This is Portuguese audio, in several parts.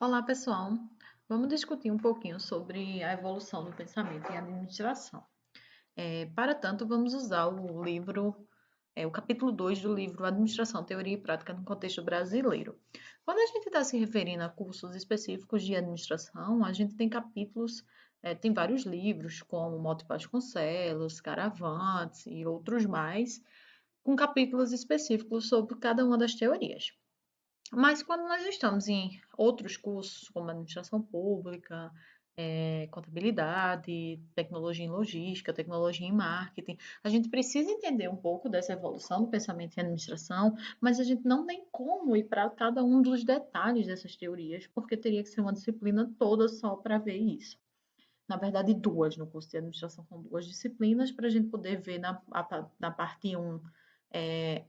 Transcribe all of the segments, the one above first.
Olá, pessoal. Vamos discutir um pouquinho sobre a evolução do pensamento em administração. Para tanto, vamos usar o livro, o capítulo 2 do livro Administração, Teoria e Prática no Contexto Brasileiro. Quando a gente está se referindo a cursos específicos de administração, a gente tem capítulos, tem vários livros, como Motta e Vasconcelos, Caravantes e outros mais, com capítulos específicos sobre cada uma das teorias. Mas quando nós estamos em outros cursos, como administração pública, contabilidade, tecnologia em logística, tecnologia em marketing, a gente precisa entender um pouco dessa evolução do pensamento em administração, mas a gente não tem como ir para cada um dos detalhes dessas teorias, porque teria que ser uma disciplina toda só para ver isso. Na verdade, duas no curso de administração, são duas disciplinas para a gente poder ver na parte um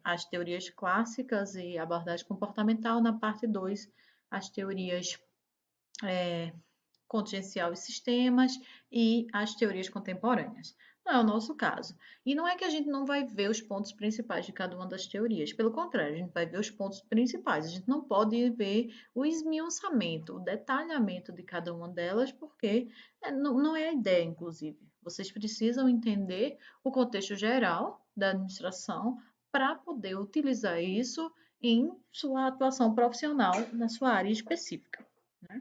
as teorias clássicas e abordagem comportamental, na parte 2 as teorias contingencial e sistemas e as teorias contemporâneas. Não é o nosso caso. E não é que a gente não vai ver os pontos principais de cada uma das teorias. Pelo contrário, a gente vai ver os pontos principais. A gente não pode ver o esmiuçamento, o detalhamento de cada uma delas, porque não é a ideia, inclusive. Vocês precisam entender o contexto geral da administração para poder utilizar isso em sua atuação profissional na sua área específica. Né?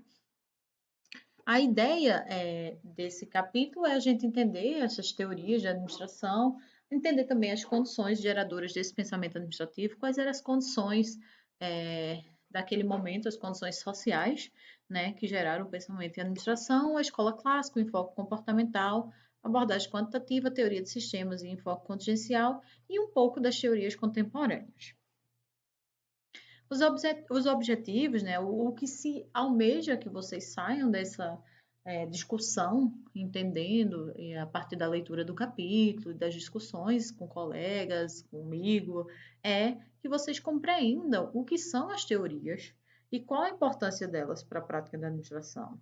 A ideia desse capítulo é a gente entender essas teorias de administração, entender também as condições geradoras desse pensamento administrativo, quais eram as condições daquele momento, as condições sociais, né, que geraram o pensamento em administração, a escola clássica, o enfoque comportamental, abordagem quantitativa, teoria de sistemas e enfoque contingencial, e um pouco das teorias contemporâneas. Os objetivos, né, o que se almeja que vocês saiam dessa discussão, entendendo a partir da leitura do capítulo, das discussões com colegas, comigo, é que vocês compreendam o que são as teorias e qual a importância delas para a prática da administração,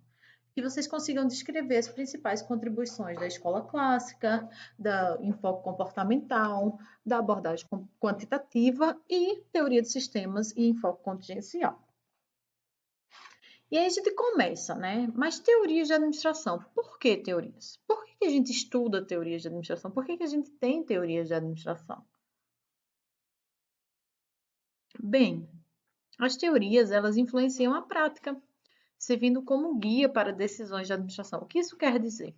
que vocês consigam descrever as principais contribuições da escola clássica, da enfoque comportamental, da abordagem quantitativa e teoria de sistemas e enfoque contingencial. E aí a gente começa, né? Mas teorias de administração. Por que teorias? Por que a gente estuda teorias de administração? Por que a gente tem teorias de administração? Bem, as teorias, elas influenciam a prática, servindo como guia para decisões de administração. O que isso quer dizer?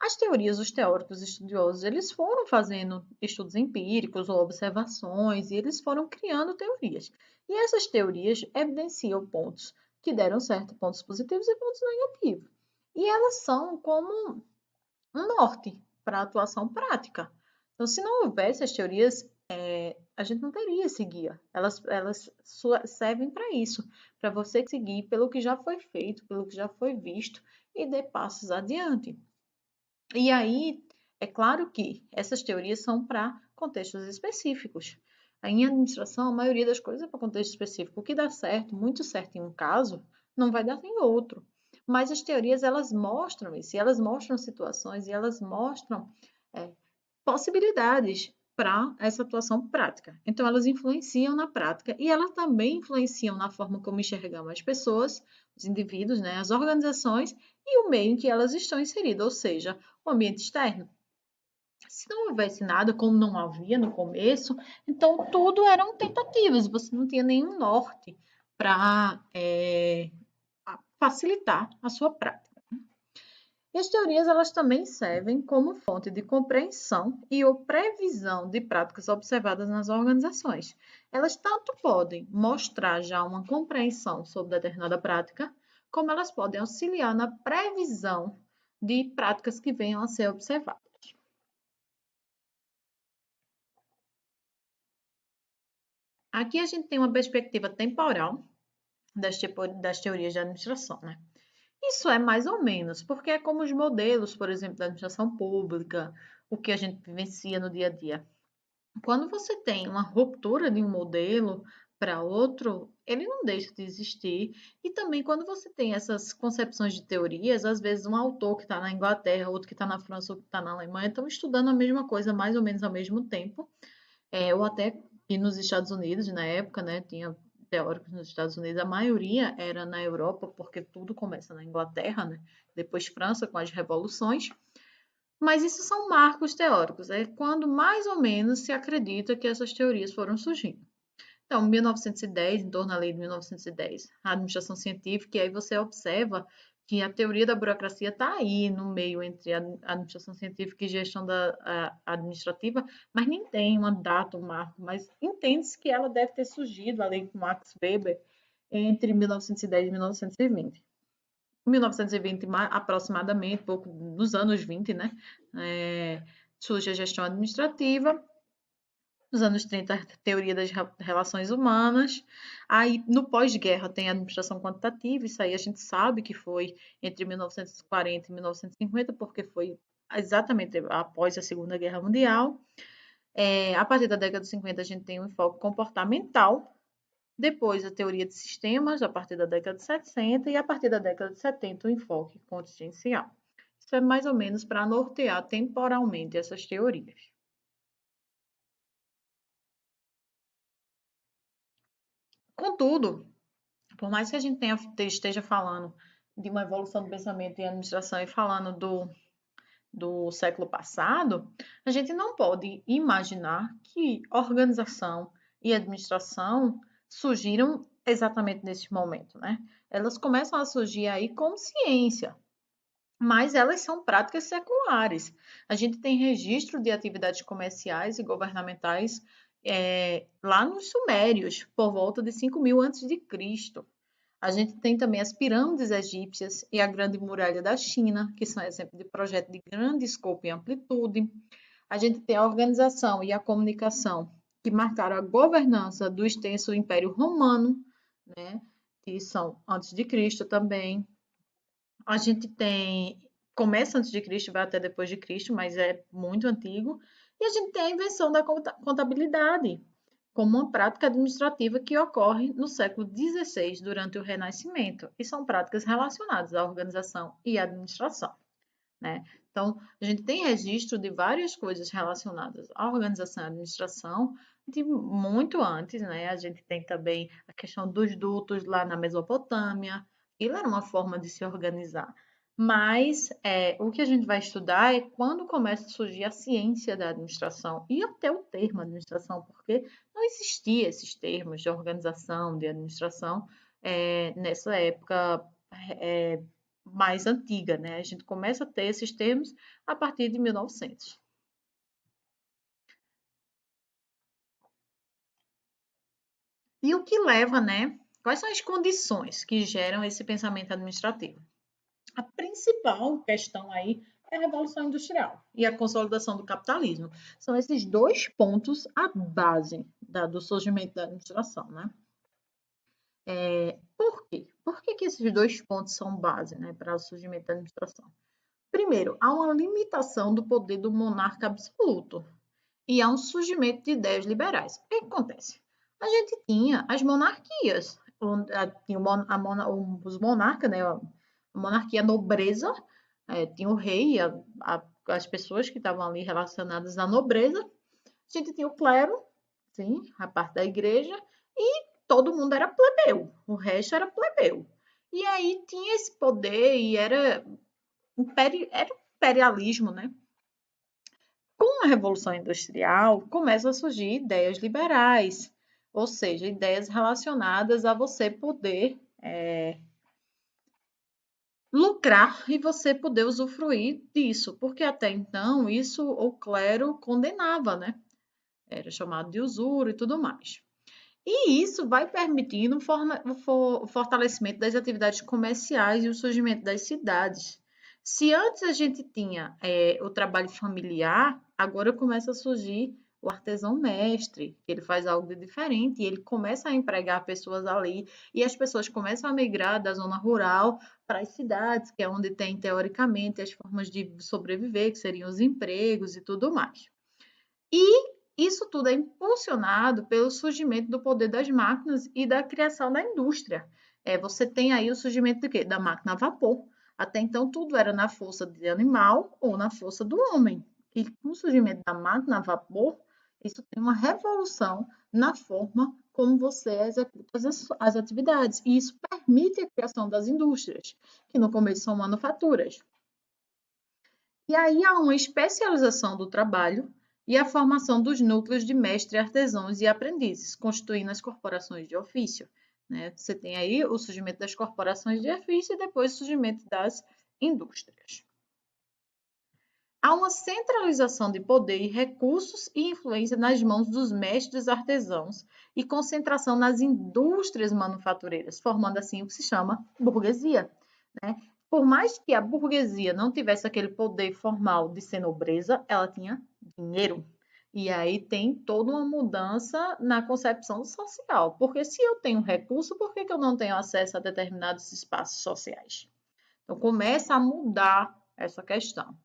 As teorias, os teóricos estudiosos, eles foram fazendo estudos empíricos ou observações e eles foram criando teorias. E essas teorias evidenciam pontos que deram certo, pontos positivos e pontos negativos. E elas são como um norte para a atuação prática. Então, se não houvesse as teorias, a gente não teria esse guia. Elas servem para isso, para você seguir pelo que já foi feito, pelo que já foi visto e dar passos adiante. E aí, é claro que essas teorias são para contextos específicos. Em administração, a maioria das coisas é para contexto específico. O que dá certo, muito certo em um caso, não vai dar em outro. Mas as teorias, elas mostram isso, e elas mostram situações, e elas mostram é, possibilidades para essa atuação prática. Então, elas influenciam na prática e elas também influenciam na forma como enxergamos as pessoas, os indivíduos, né, as organizações e o meio em que elas estão inseridas, ou seja, o ambiente externo. Se não houvesse nada, como não havia no começo, então tudo eram tentativas, você não tinha nenhum norte para facilitar a sua prática. E as teorias elas também servem como fonte de compreensão e ou previsão de práticas observadas nas organizações. Elas tanto podem mostrar já uma compreensão sobre determinada prática, como elas podem auxiliar na previsão de práticas que venham a ser observadas. Aqui a gente tem uma perspectiva temporal das teorias de administração, né? Isso é mais ou menos, porque é como os modelos, por exemplo, da administração pública, o que a gente vivencia no dia a dia. Quando você tem uma ruptura de um modelo para outro, ele não deixa de existir. E também quando você tem essas concepções de teorias, às vezes um autor que está na Inglaterra, outro que está na França, outro que está na Alemanha, estão estudando a mesma coisa mais ou menos ao mesmo tempo, ou até e nos Estados Unidos, na época, né, tinha teóricos nos Estados Unidos, a maioria era na Europa, porque tudo começa na Inglaterra, né? Depois França com as revoluções. Mas isso são marcos teóricos, é quando mais ou menos se acredita que essas teorias foram surgindo. Então, 1910, em torno da lei de 1910, a administração científica, e aí você observa que a teoria da burocracia está aí no meio entre a administração científica e gestão administrativa, mas nem tem uma data, um marco, mas entende-se que ela deve ter surgido, a lei com Max Weber, entre 1910 e 1920. 1920, aproximadamente, pouco nos anos 20, né? Surge a gestão administrativa. Nos anos 30, a teoria das relações humanas. Aí, no pós-guerra, tem a administração quantitativa. Isso aí a gente sabe que foi entre 1940 e 1950, porque foi exatamente após a Segunda Guerra Mundial. A partir da década de 50, a gente tem um enfoque comportamental. Depois, a teoria de sistemas, a partir da década de 60, e a partir da década de 70, o enfoque contingencial. Isso é mais ou menos para nortear temporalmente essas teorias. Contudo, por mais que a gente esteja falando de uma evolução do pensamento em administração e falando do século passado, a gente não pode imaginar que organização e administração surgiram exatamente nesse momento, né? Elas começam a surgir aí como ciência, mas elas são práticas seculares. A gente tem registro de atividades comerciais e governamentais lá nos Sumérios, por volta de 5.000 a.C. A gente tem também as pirâmides egípcias e a Grande Muralha da China, que são exemplos de projeto de grande escopo e amplitude. A gente tem a organização e a comunicação, que marcaram a governança do extenso Império Romano, né, que são antes de Cristo também. A gente tem, começa antes de Cristo, vai até depois de Cristo, mas é muito antigo. E a gente tem a invenção da contabilidade, como uma prática administrativa que ocorre no século XVI, durante o Renascimento, e são práticas relacionadas à organização e à administração, né? Então, a gente tem registro de várias coisas relacionadas à organização e à administração de muito antes, né? A gente tem também a questão dos dutos lá na Mesopotâmia, aquilo era uma forma de se organizar. Mas o que a gente vai estudar é quando começa a surgir a ciência da administração e até o termo administração, porque não existia esses termos de organização, de administração, nessa época mais antiga, né? A gente começa a ter esses termos a partir de 1900. E o que leva, né? Quais são as condições que geram esse pensamento administrativo? A principal questão aí é a Revolução Industrial e a consolidação do capitalismo. São esses dois pontos a base do surgimento da administração, né? Por quê? Por que esses dois pontos são base, né, para o surgimento da administração? Primeiro, há uma limitação do poder do monarca absoluto e há um surgimento de ideias liberais. O que acontece? A gente tinha as monarquias, tinha os monarcas, né, a monarquia, a nobreza, tinha o rei, as pessoas que estavam ali relacionadas à nobreza. A gente tinha o clero, sim, a parte da igreja, e todo mundo era plebeu, o resto era plebeu. E aí tinha esse poder e era imperialismo, né? Com a Revolução Industrial, começam a surgir ideias liberais, ou seja, ideias relacionadas a você poder lucrar e você poder usufruir disso, porque até então isso o clero condenava, né? Era chamado de usura e tudo mais. E isso vai permitindo o fortalecimento das atividades comerciais e o surgimento das cidades. Se antes a gente tinha o trabalho familiar, agora começa a surgir o artesão mestre, que ele faz algo de diferente e ele começa a empregar pessoas ali e as pessoas começam a migrar da zona rural para as cidades, que é onde tem, teoricamente, as formas de sobreviver, que seriam os empregos e tudo mais. E isso tudo é impulsionado pelo surgimento do poder das máquinas e da criação da indústria. Você tem aí o surgimento de quê? Da máquina a vapor. Até então, tudo era na força de animal ou na força do homem. E com o surgimento da máquina a vapor, isso tem uma revolução na forma como você executa as atividades. E isso permite a criação das indústrias, que no começo são manufaturas. E aí há uma especialização do trabalho e a formação dos núcleos de mestres, artesãos e aprendizes, constituindo as corporações de ofício. Né? Você tem aí o surgimento das corporações de ofício e depois o surgimento das indústrias. Há uma centralização de poder e recursos e influência nas mãos dos mestres artesãos e concentração nas indústrias manufatureiras, formando assim o que se chama burguesia. Né? Por mais que a burguesia não tivesse aquele poder formal de ser nobreza, ela tinha dinheiro. E aí tem toda uma mudança na concepção social. Porque se eu tenho recurso, por que eu não tenho acesso a determinados espaços sociais? Então começa a mudar essa questão.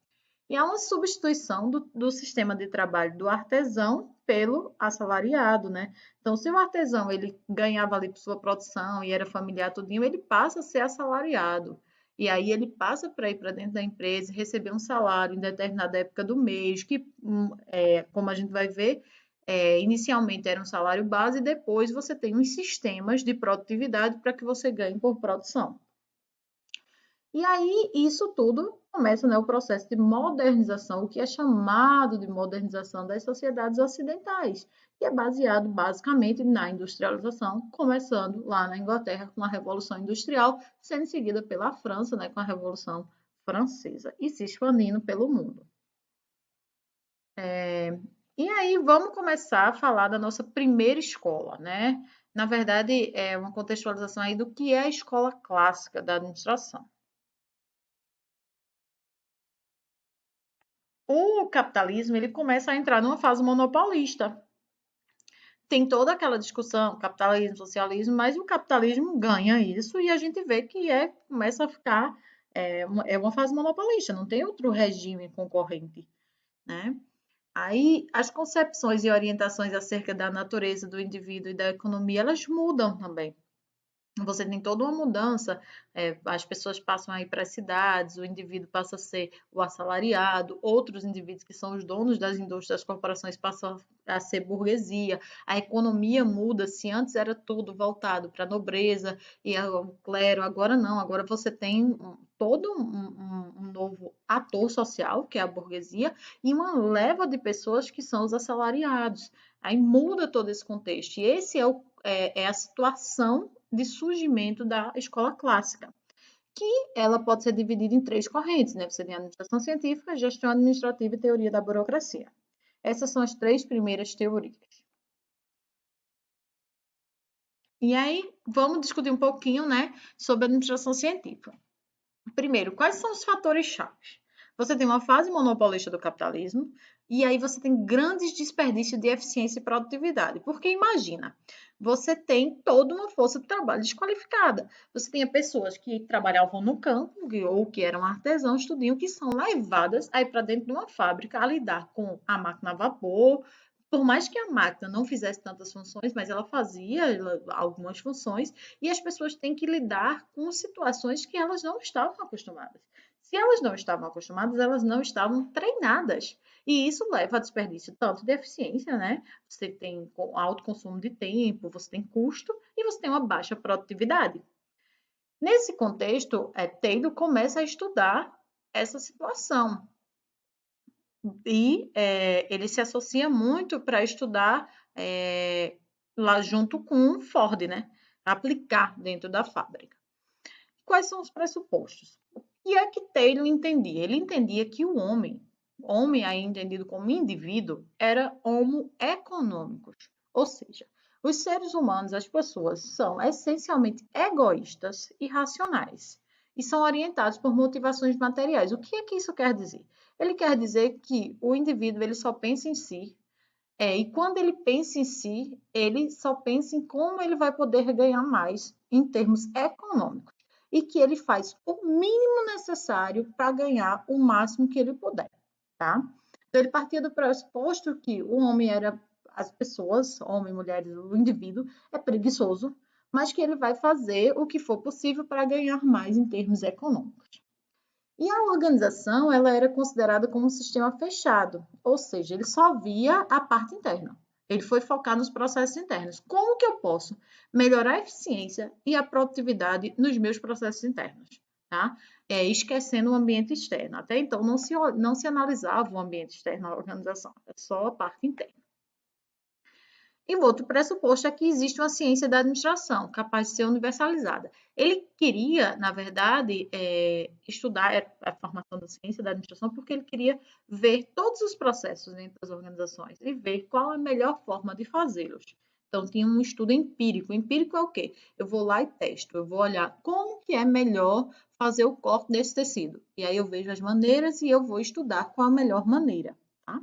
E há uma substituição do sistema de trabalho do artesão pelo assalariado, né? Então, se o artesão ele ganhava ali por sua produção e era familiar tudinho, ele passa a ser assalariado. E aí ele passa para ir para dentro da empresa e receber um salário em determinada época do mês, que, como a gente vai ver, inicialmente era um salário base e depois você tem uns sistemas de produtividade para que você ganhe por produção. E aí, isso tudo começa, né, o processo de modernização, o que é chamado de modernização das sociedades ocidentais, que é baseado basicamente na industrialização, começando lá na Inglaterra com a Revolução Industrial, sendo seguida pela França, né, com a Revolução Francesa, e se expandindo pelo mundo. E aí, vamos começar a falar da nossa primeira escola, né? Na verdade, é uma contextualização aí do que é a escola clássica da administração. O capitalismo ele começa a entrar numa fase monopolista. Tem toda aquela discussão, capitalismo, socialismo, mas o capitalismo ganha isso e a gente vê que começa a ficar uma fase monopolista, não tem outro regime concorrente, né? Aí as concepções e orientações acerca da natureza do indivíduo e da economia, elas mudam também. Você tem toda uma mudança, as pessoas passam a ir para as cidades, o indivíduo passa a ser o assalariado, outros indivíduos que são os donos das indústrias, das corporações passam a ser burguesia, a economia muda, se antes era tudo voltado para a nobreza e o clero, agora não, agora você tem todo um novo ator social, que é a burguesia, e uma leva de pessoas que são os assalariados. Aí muda todo esse contexto, e esse é a situação de surgimento da escola clássica, que ela pode ser dividida em 3 correntes, né? Você tem a administração científica, gestão administrativa e teoria da burocracia. Essas são as 3 primeiras teorias. E aí, vamos discutir um pouquinho, né, sobre a administração científica. Primeiro, quais são os fatores chaves? Você tem uma fase monopolista do capitalismo e aí você tem grandes desperdícios de eficiência e produtividade. Porque imagina, você tem toda uma força de trabalho desqualificada. Você tem pessoas que trabalhavam no campo ou que eram artesãos, tudinho, que são levadas aí para dentro de uma fábrica a lidar com a máquina a vapor. Por mais que a máquina não fizesse tantas funções, mas ela fazia algumas funções, e as pessoas têm que lidar com situações que elas não estavam acostumadas. Se elas não estavam acostumadas, elas não estavam treinadas. E isso leva a desperdício tanto de eficiência, né? Você tem alto consumo de tempo, você tem custo e você tem uma baixa produtividade. Nesse contexto, Taylor começa a estudar essa situação. E ele se associa muito para estudar lá junto com Ford, né? Aplicar dentro da fábrica. Quais são os pressupostos? O que é que Taylor entendia? Ele entendia que o homem aí entendido como indivíduo, era homo econômicos, ou seja, os seres humanos, as pessoas, são essencialmente egoístas e racionais e são orientados por motivações materiais. O que é que isso quer dizer? Ele quer dizer que o indivíduo ele só pensa em si, e quando ele pensa em si, ele só pensa em como ele vai poder ganhar mais em termos econômicos e que ele faz o mínimo necessário para ganhar o máximo que ele puder, tá? Então, ele partia do pressuposto que o homem era as pessoas, homem, mulheres, o indivíduo é preguiçoso, mas que ele vai fazer o que for possível para ganhar mais em termos econômicos. E a organização, ela era considerada como um sistema fechado, ou seja, ele só via a parte interna. Ele foi focar nos processos internos. Como que eu posso melhorar a eficiência e a produtividade nos meus processos internos, tá? Esquecendo o ambiente externo. Até então, não se analisava o ambiente externo na organização, é só a parte interna. E o outro pressuposto é que existe uma ciência da administração, capaz de ser universalizada. Ele queria, na verdade, estudar a formação da ciência da administração porque ele queria ver todos os processos dentro das organizações e ver qual a melhor forma de fazê-los. Então, tinha um estudo empírico. Empírico é o quê? Eu vou lá e testo, eu vou olhar como que é melhor fazer o corte desse tecido. E aí eu vejo as maneiras e eu vou estudar qual a melhor maneira, tá?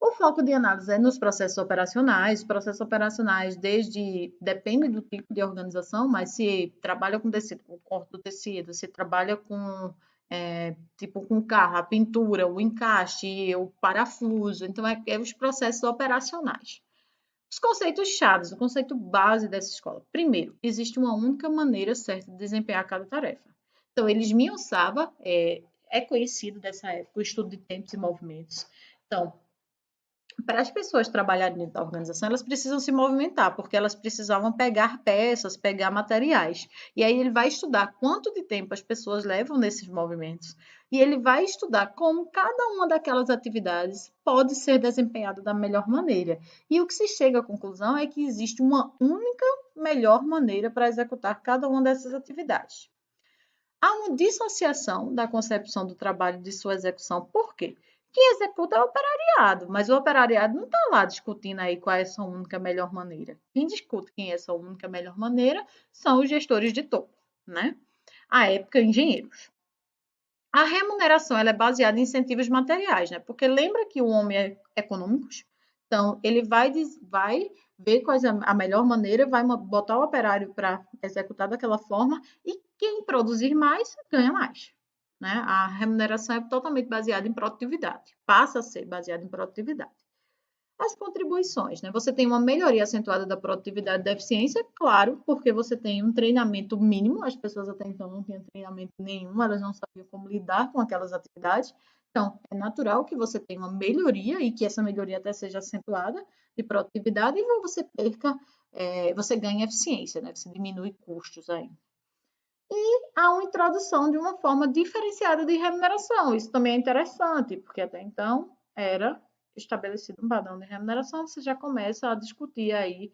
O foco de análise é nos processos operacionais. Processos operacionais, depende do tipo de organização, mas se trabalha com tecido, o corte do tecido, se trabalha com, tipo, com carro, a pintura, o encaixe, o parafuso. Então, é os processos operacionais. Os conceitos chaves, o conceito base dessa escola. Primeiro, existe uma única maneira certa de desempenhar cada tarefa. Então, ele esmiuçava, é conhecido dessa época, o estudo de tempos e movimentos. Então, para as pessoas trabalharem dentro da organização, elas precisam se movimentar, porque elas precisavam pegar peças, pegar materiais. E aí ele vai estudar quanto de tempo as pessoas levam nesses movimentos. E ele vai estudar como cada uma daquelas atividades pode ser desempenhada da melhor maneira. E o que se chega à conclusão é que existe uma única melhor maneira para executar cada uma dessas atividades. Há uma dissociação da concepção do trabalho de sua execução. Por quê? Quem executa é o operariado, mas o operariado não está lá discutindo aí qual é essa única melhor maneira. Quem discute quem é essa única melhor maneira são os gestores de topo, né? À época, engenheiros. A remuneração ela é baseada em incentivos materiais, né? Porque lembra que o homem é econômico, então ele vai ver qual é a melhor maneira, vai botar o operário para executar daquela forma e quem produzir mais ganha mais. Né? A remuneração é totalmente baseada em produtividade, passa a ser baseada em produtividade. As contribuições, né? Você tem uma melhoria acentuada da produtividade e da eficiência, claro, porque você tem um treinamento mínimo, as pessoas até então não tinham treinamento nenhum, elas não sabiam como lidar com aquelas atividades. Então, é natural que você tenha uma melhoria e que essa melhoria até seja acentuada de produtividade e você perca, você ganha eficiência, né? Você diminui custos aí. E há uma introdução de uma forma diferenciada de remuneração. Isso também é interessante, porque até então era estabelecido um padrão de remuneração, você já começa a discutir aí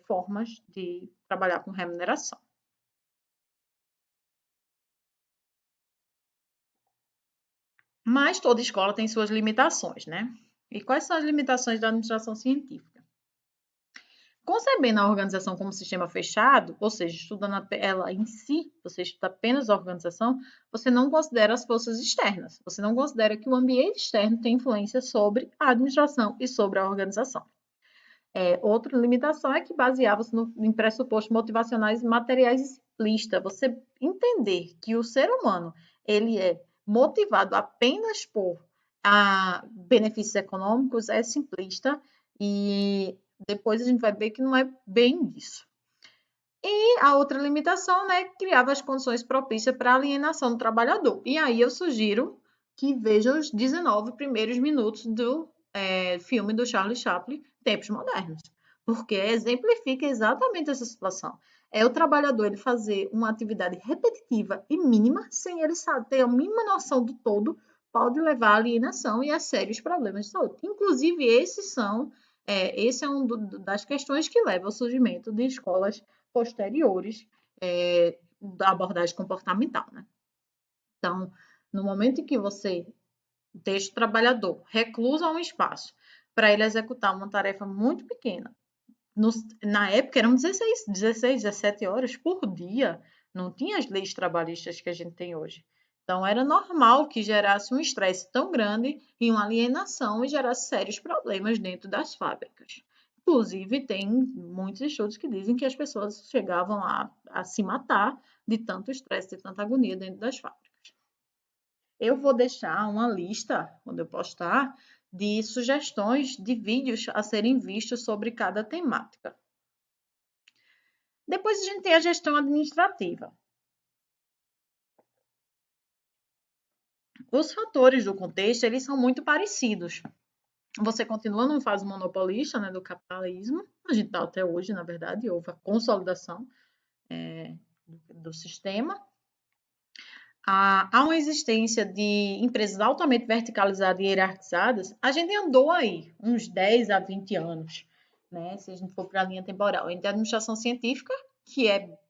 formas de trabalhar com remuneração. Mas toda escola tem suas limitações, né? E quais são as limitações da administração científica? Concebendo a organização como um sistema fechado, ou seja, estudando ela em si, você estuda apenas a organização, você não considera as forças externas, você não considera que o ambiente externo tem influência sobre a administração e sobre a organização. Outra limitação é que baseava-se em pressupostos motivacionais materiais e simplistas. Você entender que o ser humano ele é motivado apenas por benefícios econômicos é simplista e depois a gente vai ver que não é bem isso. E a outra limitação, né, criava as condições propícias para a alienação do trabalhador. E aí eu sugiro que veja os 19 primeiros minutos do filme do Charlie Chaplin, Tempos Modernos, porque exemplifica exatamente essa situação. É o trabalhador ele fazer uma atividade repetitiva e mínima, sem ele ter a mínima noção do todo, pode levar à alienação e a sérios problemas de saúde. Inclusive, esse é uma das questões que leva ao surgimento de escolas posteriores da abordagem comportamental, né? Então, no momento em que você deixa o trabalhador recluso a um espaço para ele executar uma tarefa muito pequena, na época eram 16, 17 horas por dia, não tinha as leis trabalhistas que a gente tem hoje. Então, era normal que gerasse um estresse tão grande e uma alienação e gerasse sérios problemas dentro das fábricas. Inclusive, tem muitos estudos que dizem que as pessoas chegavam a se matar de tanto estresse, de tanta agonia dentro das fábricas. Eu vou deixar uma lista, quando eu postar, de sugestões de vídeos a serem vistos sobre cada temática. Depois a gente tem a gestão administrativa. Os fatores do contexto, eles são muito parecidos. Você continua numa fase monopolista, né, do capitalismo. A gente está até hoje, na verdade, houve a consolidação do sistema. Há uma existência de empresas altamente verticalizadas e hierarquizadas. A gente andou aí uns 10 a 20 anos, né, se a gente for para a linha temporal, entre a administração científica, que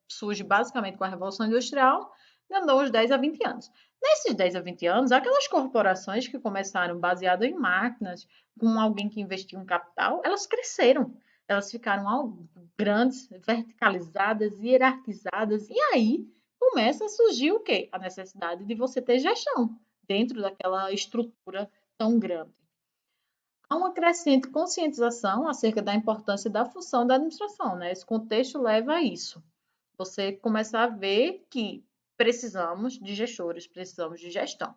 surge basicamente com a Revolução Industrial, andou uns 10 a 20 anos. Nesses 10 a 20 anos, aquelas corporações que começaram baseadas em máquinas, com alguém que investiu em capital, elas cresceram. Elas ficaram grandes, verticalizadas, hierarquizadas, e aí começa a surgir o quê? A necessidade de você ter gestão dentro daquela estrutura tão grande. Há uma crescente conscientização acerca da importância da função da administração, né? Esse contexto leva a isso. Você começa a ver que precisamos de gestores, precisamos de gestão.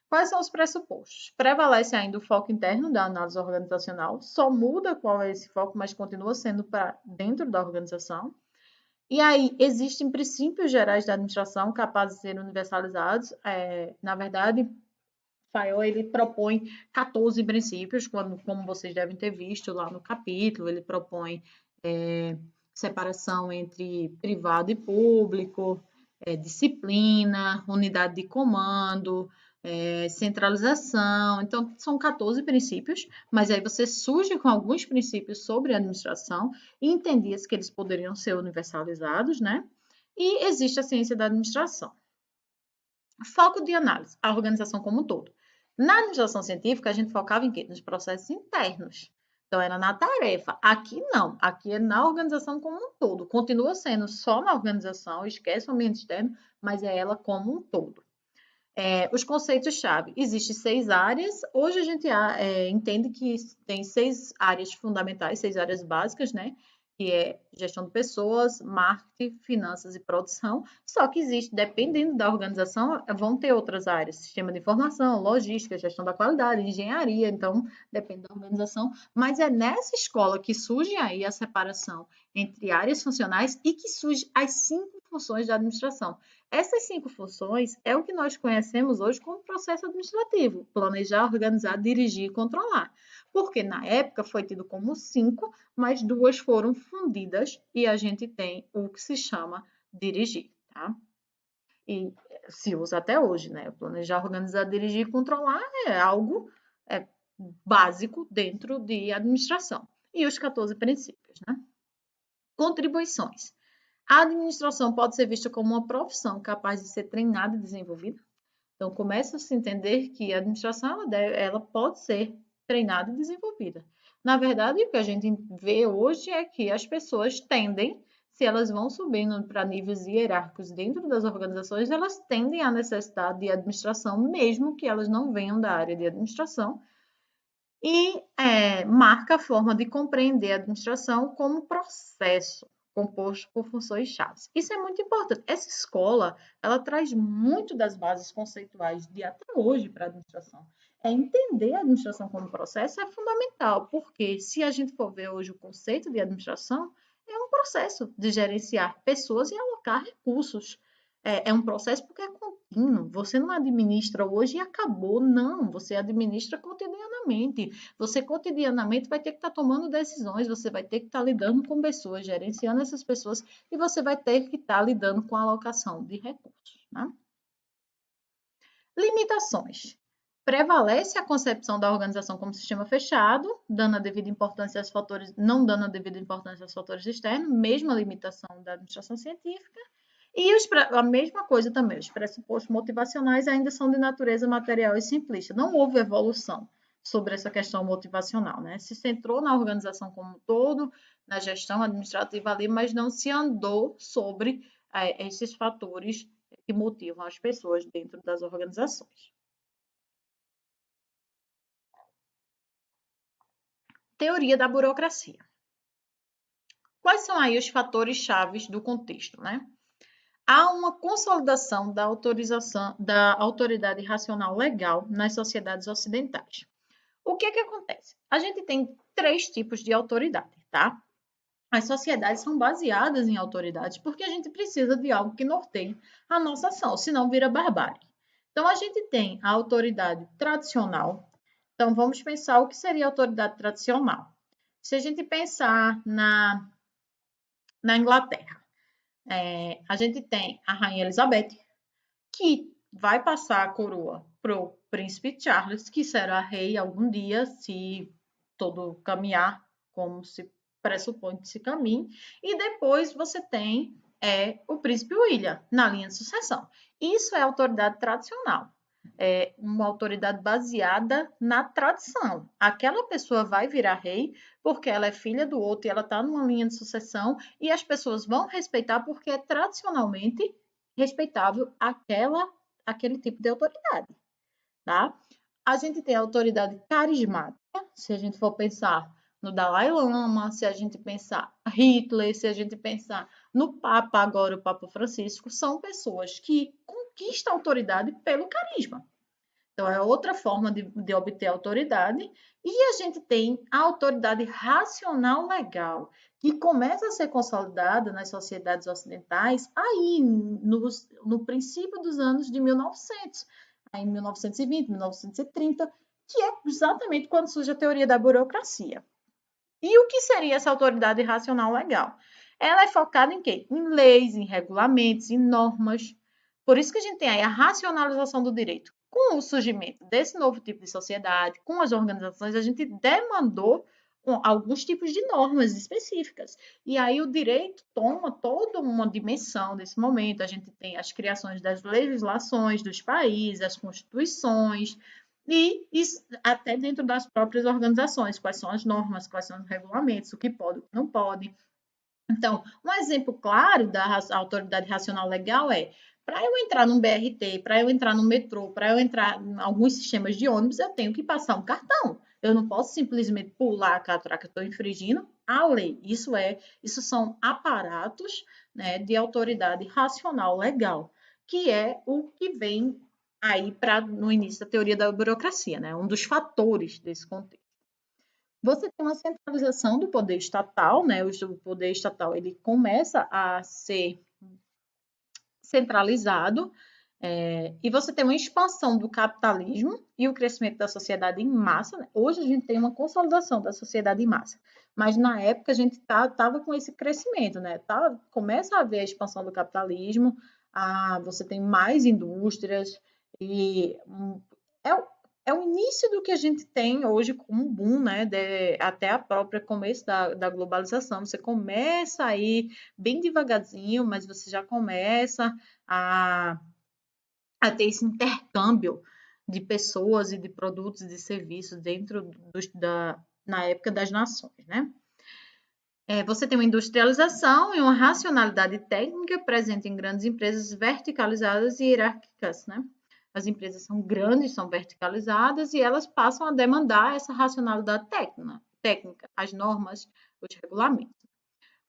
Quais são os pressupostos? Prevalece ainda o foco interno da análise organizacional, só muda qual é esse foco, mas continua sendo para dentro da organização. E aí, existem princípios gerais da administração capazes de serem universalizados. Na verdade, Fayol, ele propõe 14 princípios, como vocês devem ter visto lá no capítulo, ele propõe separação entre privado e público, disciplina, unidade de comando, centralização. Então, são 14 princípios, mas aí você surge com alguns princípios sobre a administração e entendia-se que eles poderiam ser universalizados, né? E existe a ciência da administração. Foco de análise, a organização como um todo. Na administração científica, a gente focava em quê? Nos processos internos. Então, era na tarefa. Aqui não. Aqui é na organização como um todo. Continua sendo só na organização, esquece o ambiente externo, mas é ela como um todo. Os conceitos-chave. Existem 6 áreas. Hoje a gente entende que tem 6 áreas fundamentais, 6 áreas básicas, né? Que é gestão de pessoas, marketing, finanças e produção. Só que existe, dependendo da organização, vão ter outras áreas. Sistema de informação, logística, gestão da qualidade, engenharia. Então, depende da organização. Mas é nessa escola que surge aí a separação entre áreas funcionais e que surge as 5 funções da administração. Essas 5 funções é o que nós conhecemos hoje como processo administrativo: planejar, organizar, dirigir e controlar. Porque na época foi tido como 5, mas 2 foram fundidas e a gente tem o que se chama dirigir, tá? E se usa até hoje, né? Planejar, organizar, dirigir e controlar é algo básico dentro de administração. E os 14 princípios, né? Contribuições. A administração pode ser vista como uma profissão capaz de ser treinada e desenvolvida. Então, começa a se entender que a administração ela pode ser treinada e desenvolvida. Na verdade, o que a gente vê hoje é que as pessoas tendem, se elas vão subindo para níveis hierárquicos dentro das organizações, elas tendem à necessidade de administração, mesmo que elas não venham da área de administração, e marca a forma de compreender a administração como processo composto por funções chaves. Isso é muito importante. Essa escola, ela traz muito das bases conceituais de até hoje para a administração. Entender a administração como processo é fundamental, porque se a gente for ver hoje o conceito de administração, é um processo de gerenciar pessoas e alocar recursos. É um processo porque é contínuo. Você não administra hoje e acabou, não. Você administra cotidianamente. Você cotidianamente vai ter que estar tomando decisões, você vai ter que estar lidando com pessoas, gerenciando essas pessoas, e você vai ter que estar lidando com a alocação de recursos, né? Limitações. Prevalece a concepção da organização como sistema fechado, dando a devida importância aos fatores, não dando a devida importância aos fatores externos, mesma limitação da administração científica. E a mesma coisa também, os pressupostos motivacionais ainda são de natureza material e simplista. Não houve evolução sobre essa questão motivacional, né? Se centrou na organização como um todo, na gestão administrativa ali, mas não se andou sobre esses fatores que motivam as pessoas dentro das organizações. Teoria da burocracia. Quais são aí os fatores chaves do contexto, né? Há uma consolidação da autorização da autoridade racional legal nas sociedades ocidentais. O que é que acontece? A gente tem 3 tipos de autoridade, tá? As sociedades são baseadas em autoridades porque a gente precisa de algo que norteie a nossa ação, senão vira barbárie. Então, a gente tem a autoridade tradicional. Então, vamos pensar o que seria a autoridade tradicional. Se a gente pensar na Inglaterra, a gente tem a Rainha Elizabeth, que vai passar a coroa para o príncipe Charles, que será rei algum dia, se todo caminhar como se pressupõe que se caminhe. E depois você tem o príncipe William na linha de sucessão. Isso é autoridade tradicional. É uma autoridade baseada na tradição. Aquela pessoa vai virar rei porque ela é filha do outro e ela está numa linha de sucessão e as pessoas vão respeitar porque é tradicionalmente respeitável aquele tipo de autoridade, tá? A gente tem a autoridade carismática, se a gente for pensar no Dalai Lama, se a gente pensar Hitler, se a gente pensar no Papa agora, o Papa Francisco, são pessoas que conquistam autoridade pelo carisma. Então, é outra forma de obter autoridade. E a gente tem a autoridade racional legal, que começa a ser consolidada nas sociedades ocidentais aí no princípio dos anos de 1900, aí em 1920, 1930, que é exatamente quando surge a teoria da burocracia. E o que seria essa autoridade racional legal? Ela é focada em quê? Em leis, em regulamentos, em normas. Por isso que a gente tem aí a racionalização do direito. Com o surgimento desse novo tipo de sociedade, com as organizações, a gente demandou alguns tipos de normas específicas. E aí o direito toma toda uma dimensão desse momento. A gente tem as criações das legislações dos países, as constituições, e isso, até dentro das próprias organizações, quais são as normas, quais são os regulamentos, o que pode, o que não pode. Então, um exemplo claro da autoridade racional legal é, para eu entrar num BRT, para eu entrar no metrô, para eu entrar em alguns sistemas de ônibus, eu tenho que passar um cartão. Eu não posso simplesmente pular a catraca, estou infringindo a lei. Isso são aparatos, né, de autoridade racional legal, que é o que vem aí no início da teoria da burocracia, né? Um dos fatores desse contexto. Você tem uma centralização do poder estatal, né? O poder estatal ele começa a ser centralizado, e você tem uma expansão do capitalismo e o crescimento da sociedade em massa. Né? Hoje a gente tem uma consolidação da sociedade em massa, mas na época a gente estava com esse crescimento, né? Começa a haver a expansão do capitalismo, você tem mais indústrias e é o início do que a gente tem hoje como boom, né? Até a própria começo da globalização. Você começa aí bem devagarzinho, mas você já começa a ter esse intercâmbio de pessoas e de produtos e de serviços dentro na época das nações, né? Você tem uma industrialização e uma racionalidade técnica presente em grandes empresas verticalizadas e hierárquicas, né? As empresas são grandes, são verticalizadas e elas passam a demandar essa racionalidade técnica, as normas, os regulamentos.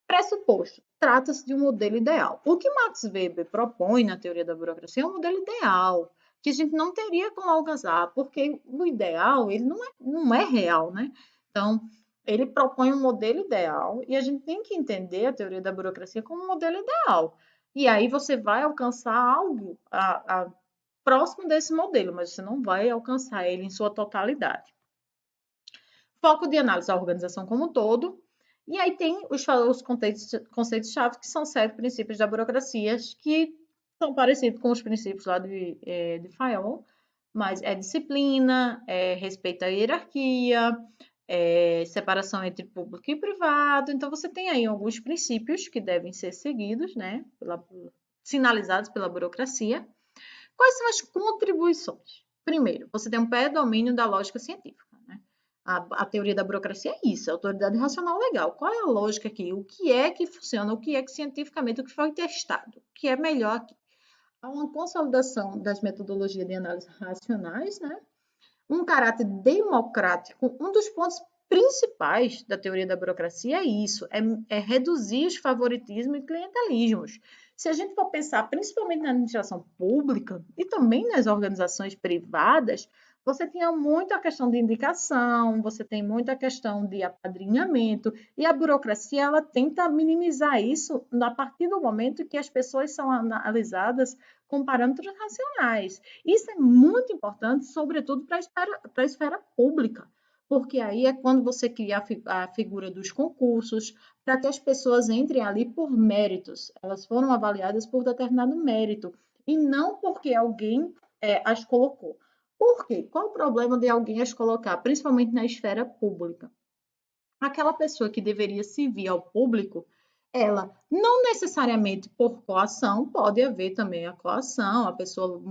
Pressuposto, trata-se de um modelo ideal. O que Max Weber propõe na teoria da burocracia é um modelo ideal, que a gente não teria como alcançar, porque o ideal ele não é real, né? Então, ele propõe um modelo ideal e a gente tem que entender a teoria da burocracia como um modelo ideal. E aí você vai alcançar algo próximo desse modelo, mas você não vai alcançar ele em sua totalidade. Foco de análise da organização como um todo. E aí tem os conceitos-chave, que são 7 princípios da burocracia, que são parecidos com os princípios lá de Fayol, mas é disciplina, respeito à hierarquia, separação entre público e privado. Então, você tem aí alguns princípios que devem ser seguidos, né, sinalizados pela burocracia. Quais são as contribuições? Primeiro, você tem um predomínio da lógica científica. Né? A teoria da burocracia é isso, é a autoridade racional legal. Qual é a lógica aqui? O que é que funciona? O que é que cientificamente, o que foi testado? O que é melhor aqui? Há uma consolidação das metodologias de análise racionais, né? Um caráter democrático. Um dos pontos principais da teoria da burocracia é isso, é reduzir os favoritismos e clientelismos. Se a gente for pensar principalmente na administração pública e também nas organizações privadas, você tinha muito a questão de indicação, você tem muita questão de apadrinhamento, e a burocracia ela tenta minimizar isso a partir do momento que as pessoas são analisadas com parâmetros racionais. Isso é muito importante, sobretudo para a esfera pública, porque aí é quando você cria a figura dos concursos, para que as pessoas entrem ali por méritos. Elas foram avaliadas por determinado mérito, e não porque alguém as colocou. Por quê? Qual o problema de alguém as colocar, principalmente na esfera pública? Aquela pessoa que deveria servir ao público, ela não necessariamente por coação, pode haver também a coação, a pessoa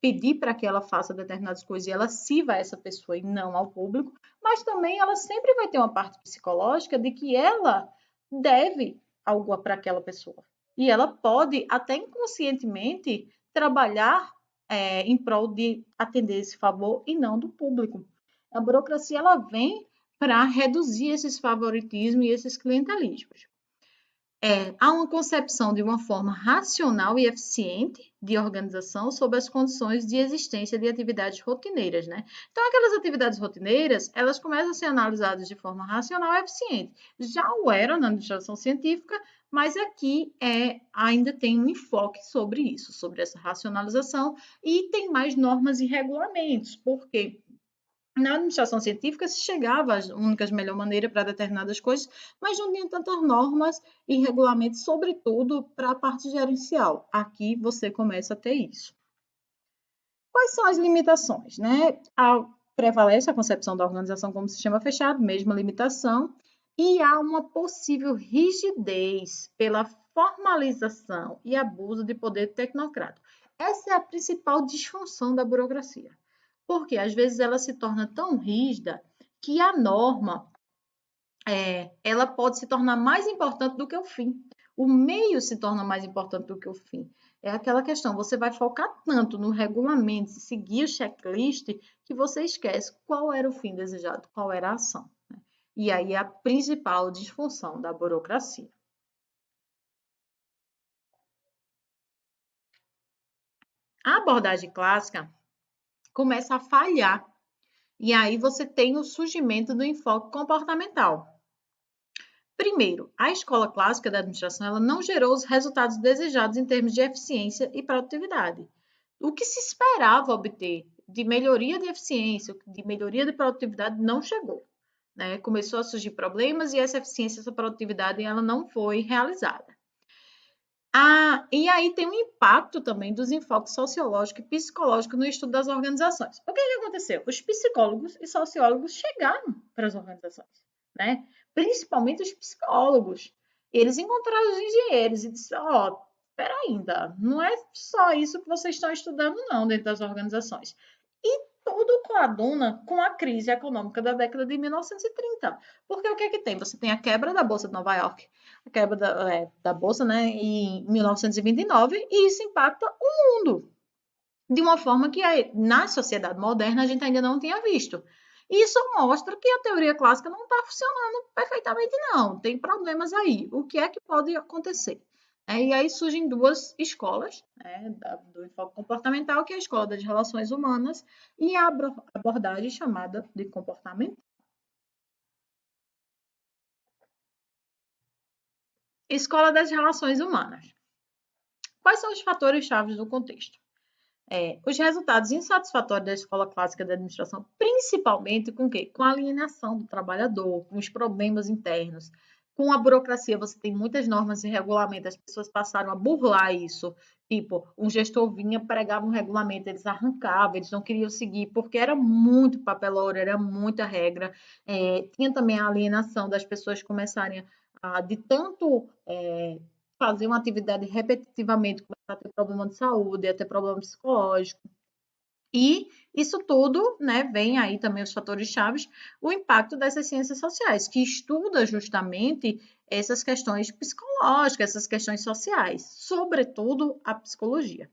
pedir para que ela faça determinadas coisas e ela sirva a essa pessoa e não ao público, mas também ela sempre vai ter uma parte psicológica de que ela deve algo para aquela pessoa. E ela pode, até inconscientemente, trabalhar em prol de atender esse favor e não do público. A burocracia ela vem para reduzir esses favoritismos e esses clientelismos. Há uma concepção de uma forma racional e eficiente de organização sob as condições de existência de atividades rotineiras, né? Então, aquelas atividades rotineiras, elas começam a ser analisadas de forma racional e eficiente. Já o eram na administração científica, mas aqui ainda tem um enfoque sobre isso, sobre essa racionalização, e tem mais normas e regulamentos, porque na administração científica se chegava às únicas melhor maneira para determinadas coisas, mas não tinha tantas normas e regulamentos, sobretudo para a parte gerencial. Aqui você começa a ter isso. Quais são as limitações, né? Prevalece a concepção da organização como sistema fechado, mesma limitação, e há uma possível rigidez pela formalização e abuso de poder tecnocrático. Essa é a principal disfunção da burocracia. Porque às vezes ela se torna tão rígida que a norma ela pode se tornar mais importante do que o fim. O meio se torna mais importante do que o fim. É aquela questão, você vai focar tanto no regulamento, seguir o checklist, que você esquece qual era o fim desejado, qual era a ação. Né? E aí é a principal disfunção da burocracia. A abordagem clássica começa a falhar. E aí você tem o surgimento do enfoque comportamental. Primeiro, a escola clássica da administração ela não gerou os resultados desejados em termos de eficiência e produtividade. O que se esperava obter de melhoria de eficiência, de melhoria de produtividade, não chegou. Né? Começou a surgir problemas e essa eficiência, essa produtividade, ela não foi realizada. E aí tem um impacto também dos enfoques sociológico e psicológico no estudo das organizações. O que aconteceu? Os psicólogos e sociólogos chegaram para as organizações, né? Principalmente os psicólogos. Eles encontraram os engenheiros e disseram, ó, espera ainda, não é só isso que vocês estão estudando não dentro das organizações. E tudo coaduna com a crise econômica da década de 1930. Porque o que é que tem? Você tem a quebra da Bolsa de Nova York, a quebra da Bolsa, né, em 1929, e isso impacta o mundo de uma forma que na sociedade moderna a gente ainda não tinha visto. Isso mostra que a teoria clássica não está funcionando perfeitamente, não. Tem problemas aí. O que é que pode acontecer? E aí surgem duas escolas, né, do enfoque comportamental, que é a escola das relações humanas, e a abordagem chamada de comportamento. Escola das relações humanas. Quais são os fatores chaves do contexto? Os resultados insatisfatórios da escola clássica da administração, principalmente com o quê? Com a alienação do trabalhador, com os problemas internos, com a burocracia. Você tem muitas normas e regulamentos, as pessoas passaram a burlar isso. Tipo, um gestor vinha, pregava um regulamento, eles arrancavam, eles não queriam seguir, porque era muito papelório, era muita regra. Tinha também a alienação das pessoas começarem de tanto fazer uma atividade repetitivamente, começar a ter problema de saúde, a ter problema psicológico. E isso tudo, né, vem aí também os fatores chaves, o impacto dessas ciências sociais, que estuda justamente essas questões psicológicas, essas questões sociais, sobretudo a psicologia.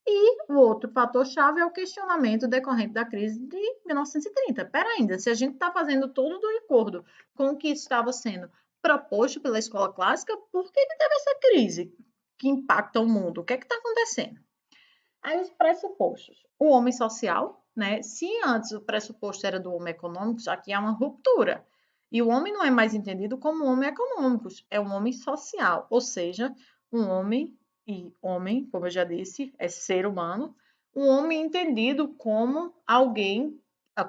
E o outro fator chave é o questionamento decorrente da crise de 1930. Espera ainda, se a gente está fazendo tudo de acordo com o que estava sendo proposto pela escola clássica, por que teve essa crise que impacta o mundo? O que é que está acontecendo? Aí os pressupostos. O homem social, né? Se antes o pressuposto era do homem econômico, já que há uma ruptura. E o homem não é mais entendido como homem econômico, é um homem social, ou seja, um homem, e homem, como eu já disse, é ser humano, um homem entendido como alguém,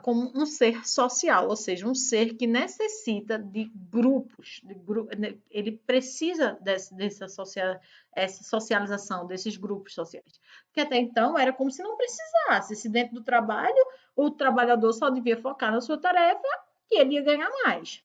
como um ser social, ou seja, um ser que necessita de grupos, ele precisa essa socialização desses grupos sociais. Porque até então era como se não precisasse, se dentro do trabalho o trabalhador só devia focar na sua tarefa e ele ia ganhar mais.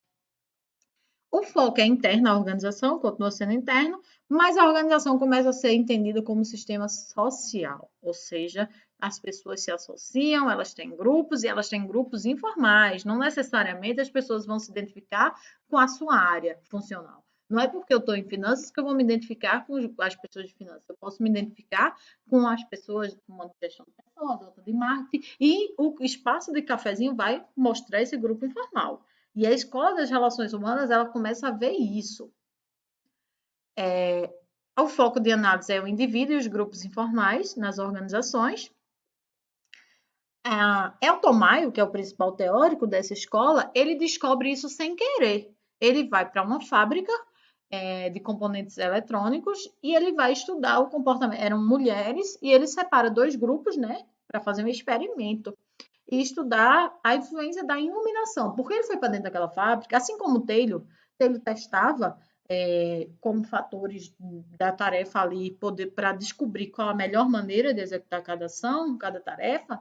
O foco é interno à organização, continua sendo interno, mas a organização começa a ser entendida como um sistema social, ou seja, as pessoas se associam, elas têm grupos e elas têm grupos informais. Não necessariamente as pessoas vão se identificar com a sua área funcional. Não é porque eu estou em finanças que eu vou me identificar com as pessoas de finanças. Eu posso me identificar com as pessoas de uma gestão de pessoas, outra de marketing, e o espaço de cafezinho vai mostrar esse grupo informal. E a escola das relações humanas, ela começa a ver isso. O foco de análise é o indivíduo e os grupos informais nas organizações. Elton Maio, que é o principal teórico dessa escola, ele descobre isso sem querer. Ele vai para uma fábrica de componentes eletrônicos e ele vai estudar o comportamento. Eram mulheres e ele separa dois grupos, né, para fazer um experimento e estudar a influência da iluminação. Porque ele foi para dentro daquela fábrica, assim como o Taylor testava como fatores da tarefa ali, para descobrir qual a melhor maneira de executar cada ação, cada tarefa.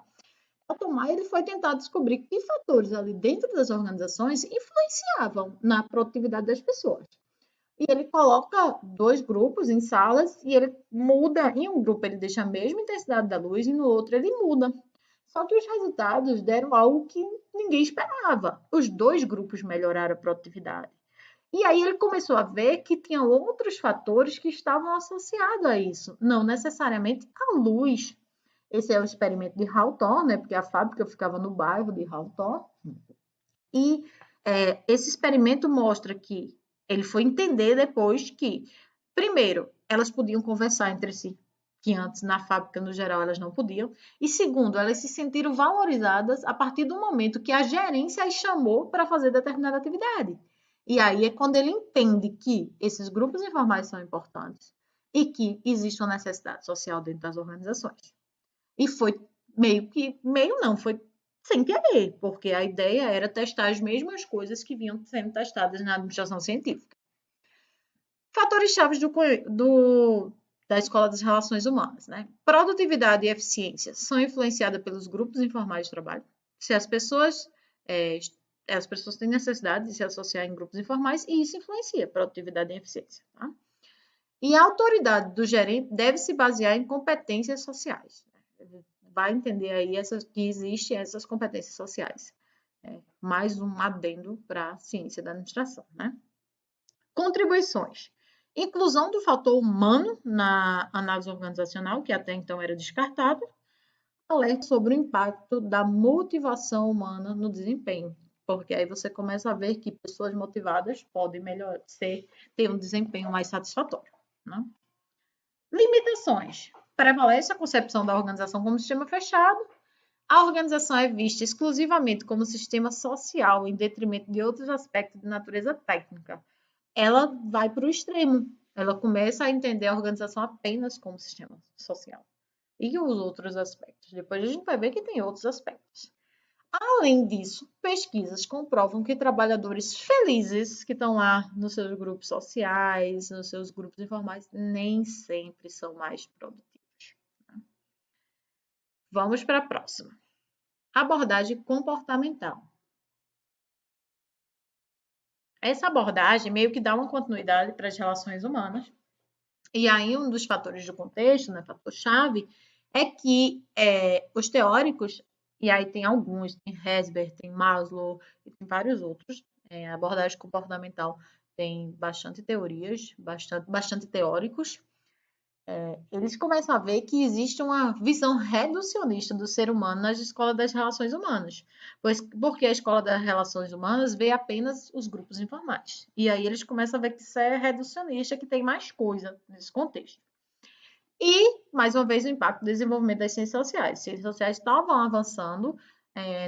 Tomar, ele foi tentar descobrir que fatores ali dentro das organizações influenciavam na produtividade das pessoas. E ele coloca dois grupos em salas e ele muda. Em um grupo ele deixa a mesma intensidade da luz e no outro ele muda. Só que os resultados deram algo que ninguém esperava. Os dois grupos melhoraram a produtividade. E aí ele começou a ver que tinha outros fatores que estavam associados a isso, não necessariamente a luz. Esse é o experimento de Hawthorne, né? Porque a fábrica ficava no bairro de Hawthorne. E esse experimento mostra que ele foi entender depois que, primeiro, elas podiam conversar entre si, que antes na fábrica, no geral, elas não podiam. E segundo, elas se sentiram valorizadas a partir do momento que a gerência as chamou para fazer determinada atividade. E aí é quando ele entende que esses grupos informais são importantes e que existe uma necessidade social dentro das organizações. E foi meio não, foi sem querer, porque a ideia era testar as mesmas coisas que vinham sendo testadas na administração científica. Fatores chaves da Escola das Relações Humanas, né? Produtividade e eficiência são influenciadas pelos grupos informais de trabalho. Se as pessoas têm necessidade de se associar em grupos informais e isso influencia produtividade e eficiência, tá? E a autoridade do gerente deve se basear em competências sociais. Vai entender aí que existem essas competências sociais. Mais um adendo para a ciência da administração, né? Contribuições. Inclusão do fator humano na análise organizacional, que até então era descartado. Alerta sobre o impacto da motivação humana no desempenho, porque aí você começa a ver que pessoas motivadas podem ter um desempenho mais satisfatório, né? Limitações. Prevalece a concepção da organização como sistema fechado. A organização é vista exclusivamente como sistema social, em detrimento de outros aspectos de natureza técnica. Ela vai para o extremo. Ela começa a entender a organização apenas como sistema social. E os outros aspectos. Depois a gente vai ver que tem outros aspectos. Além disso, pesquisas comprovam que trabalhadores felizes que estão lá nos seus grupos sociais, nos seus grupos informais, nem sempre são mais produtivos. Vamos para a próxima. Abordagem comportamental. Essa abordagem meio que dá uma continuidade para as relações humanas. E aí um dos fatores do contexto, né, fator-chave, é que os teóricos, e aí tem alguns, tem Herzberg, tem Maslow, e tem vários outros, a abordagem comportamental tem bastante teorias, bastante teóricos, eles começam a ver que existe uma visão reducionista do ser humano nas escolas das relações humanas, porque a escola das relações humanas vê apenas os grupos informais. E aí eles começam a ver que isso é reducionista, que tem mais coisa nesse contexto. mais uma vez, o impacto do desenvolvimento das ciências sociais. As ciências sociais estavam avançando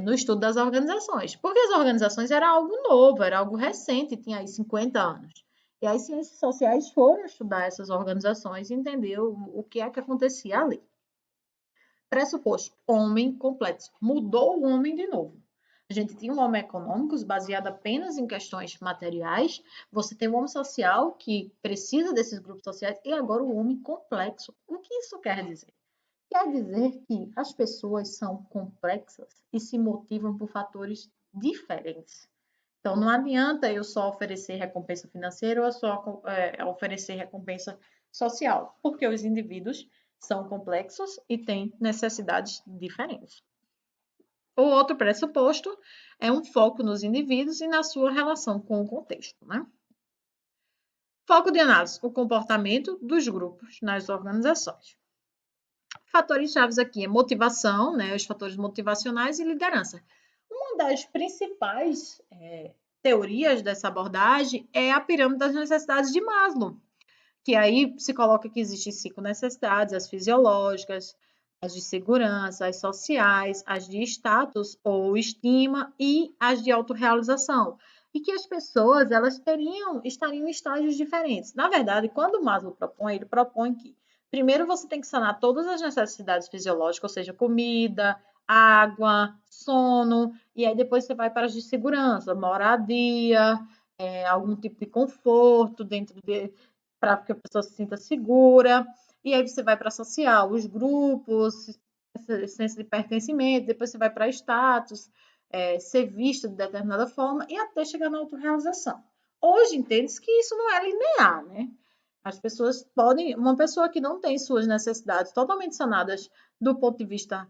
no estudo das organizações, porque as organizações era algo novo, era algo recente, tinha aí 50 anos. E as ciências sociais foram estudar essas organizações e entender o que é que acontecia ali. Pressuposto, homem complexo. Mudou o homem de novo. A gente tinha um homem econômico baseado apenas em questões materiais. Você tem um homem social que precisa desses grupos sociais e agora o homem complexo. O que isso quer dizer? Quer dizer que as pessoas são complexas e se motivam por fatores diferentes. Então, não adianta eu só oferecer recompensa financeira ou só oferecer recompensa social, porque os indivíduos são complexos e têm necessidades diferentes. O outro pressuposto é um foco nos indivíduos e na sua relação com o contexto, né? Foco de análise, o comportamento dos grupos nas organizações. Fatores chaves aqui é motivação, né? Os fatores motivacionais e liderança. Uma das principais teorias dessa abordagem é a pirâmide das necessidades de Maslow, que aí se coloca que existem 5 necessidades, as fisiológicas, as de segurança, as sociais, as de status ou estima e as de autorrealização. E que as pessoas elas estariam em estágios diferentes. Na verdade, quando o Maslow propõe, ele propõe que primeiro você tem que sanar todas as necessidades fisiológicas, ou seja, comida, água, sono, e aí depois você vai para as de segurança, moradia, algum tipo de conforto dentro para que a pessoa se sinta segura. E aí você vai para social, os grupos, senso de pertencimento, depois você vai para status, ser visto de determinada forma e até chegar na autorrealização. Hoje entende-se que isso não é linear, né? As pessoas podem, uma pessoa que não tem suas necessidades totalmente sanadas do ponto de vista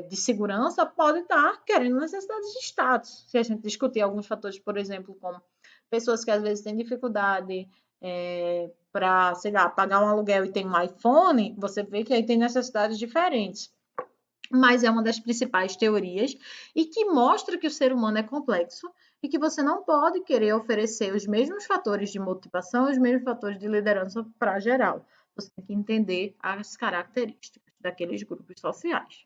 de segurança pode estar querendo necessidades de status. Se a gente discutir alguns fatores, por exemplo, como pessoas que às vezes têm dificuldade para, sei lá, pagar um aluguel e tem um iPhone, você vê que aí tem necessidades diferentes. Mas é uma das principais teorias e que mostra que o ser humano é complexo e que você não pode querer oferecer os mesmos fatores de motivação, os mesmos fatores de liderança para geral. Você tem que entender as características daqueles grupos sociais.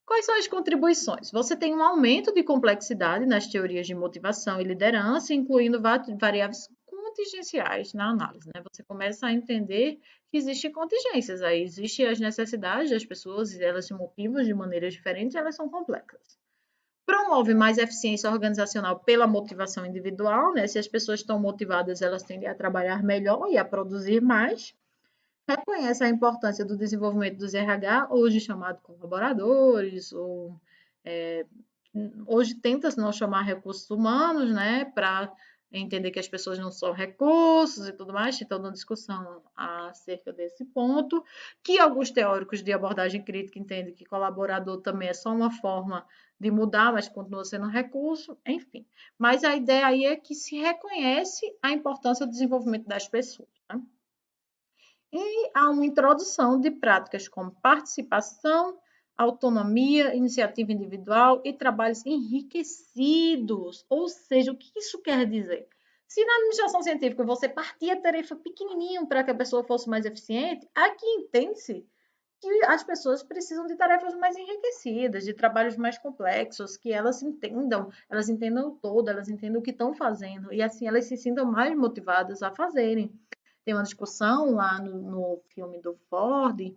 Quais são as contribuições? Você tem um aumento de complexidade nas teorias de motivação e liderança, incluindo variáveis contingenciais na análise, né? Você começa a entender que existem contingências, aí existem as necessidades das pessoas e elas se motivam de maneiras diferentes e elas são complexas. Promove mais eficiência organizacional pela motivação individual, né? Se as pessoas estão motivadas, elas tendem a trabalhar melhor e a produzir mais. Reconhece a importância do desenvolvimento dos RH, hoje chamado colaboradores, ou hoje tenta-se não chamar recursos humanos, né, para entender que as pessoas não são recursos e tudo mais, tem toda uma discussão acerca desse ponto, que alguns teóricos de abordagem crítica entendem que colaborador também é só uma forma de mudar, mas continua sendo um recurso, enfim. Mas a ideia aí é que se reconhece a importância do desenvolvimento das pessoas, né? E há uma introdução de práticas como participação, autonomia, iniciativa individual e trabalhos enriquecidos. Ou seja, o que isso quer dizer? Se na administração científica você partia a tarefa pequenininho para que a pessoa fosse mais eficiente, aqui entende-se que as pessoas precisam de tarefas mais enriquecidas, de trabalhos mais complexos, que elas entendam o todo, elas entendam o que estão fazendo, e assim elas se sintam mais motivadas a fazerem. Tem uma discussão lá no filme do Ford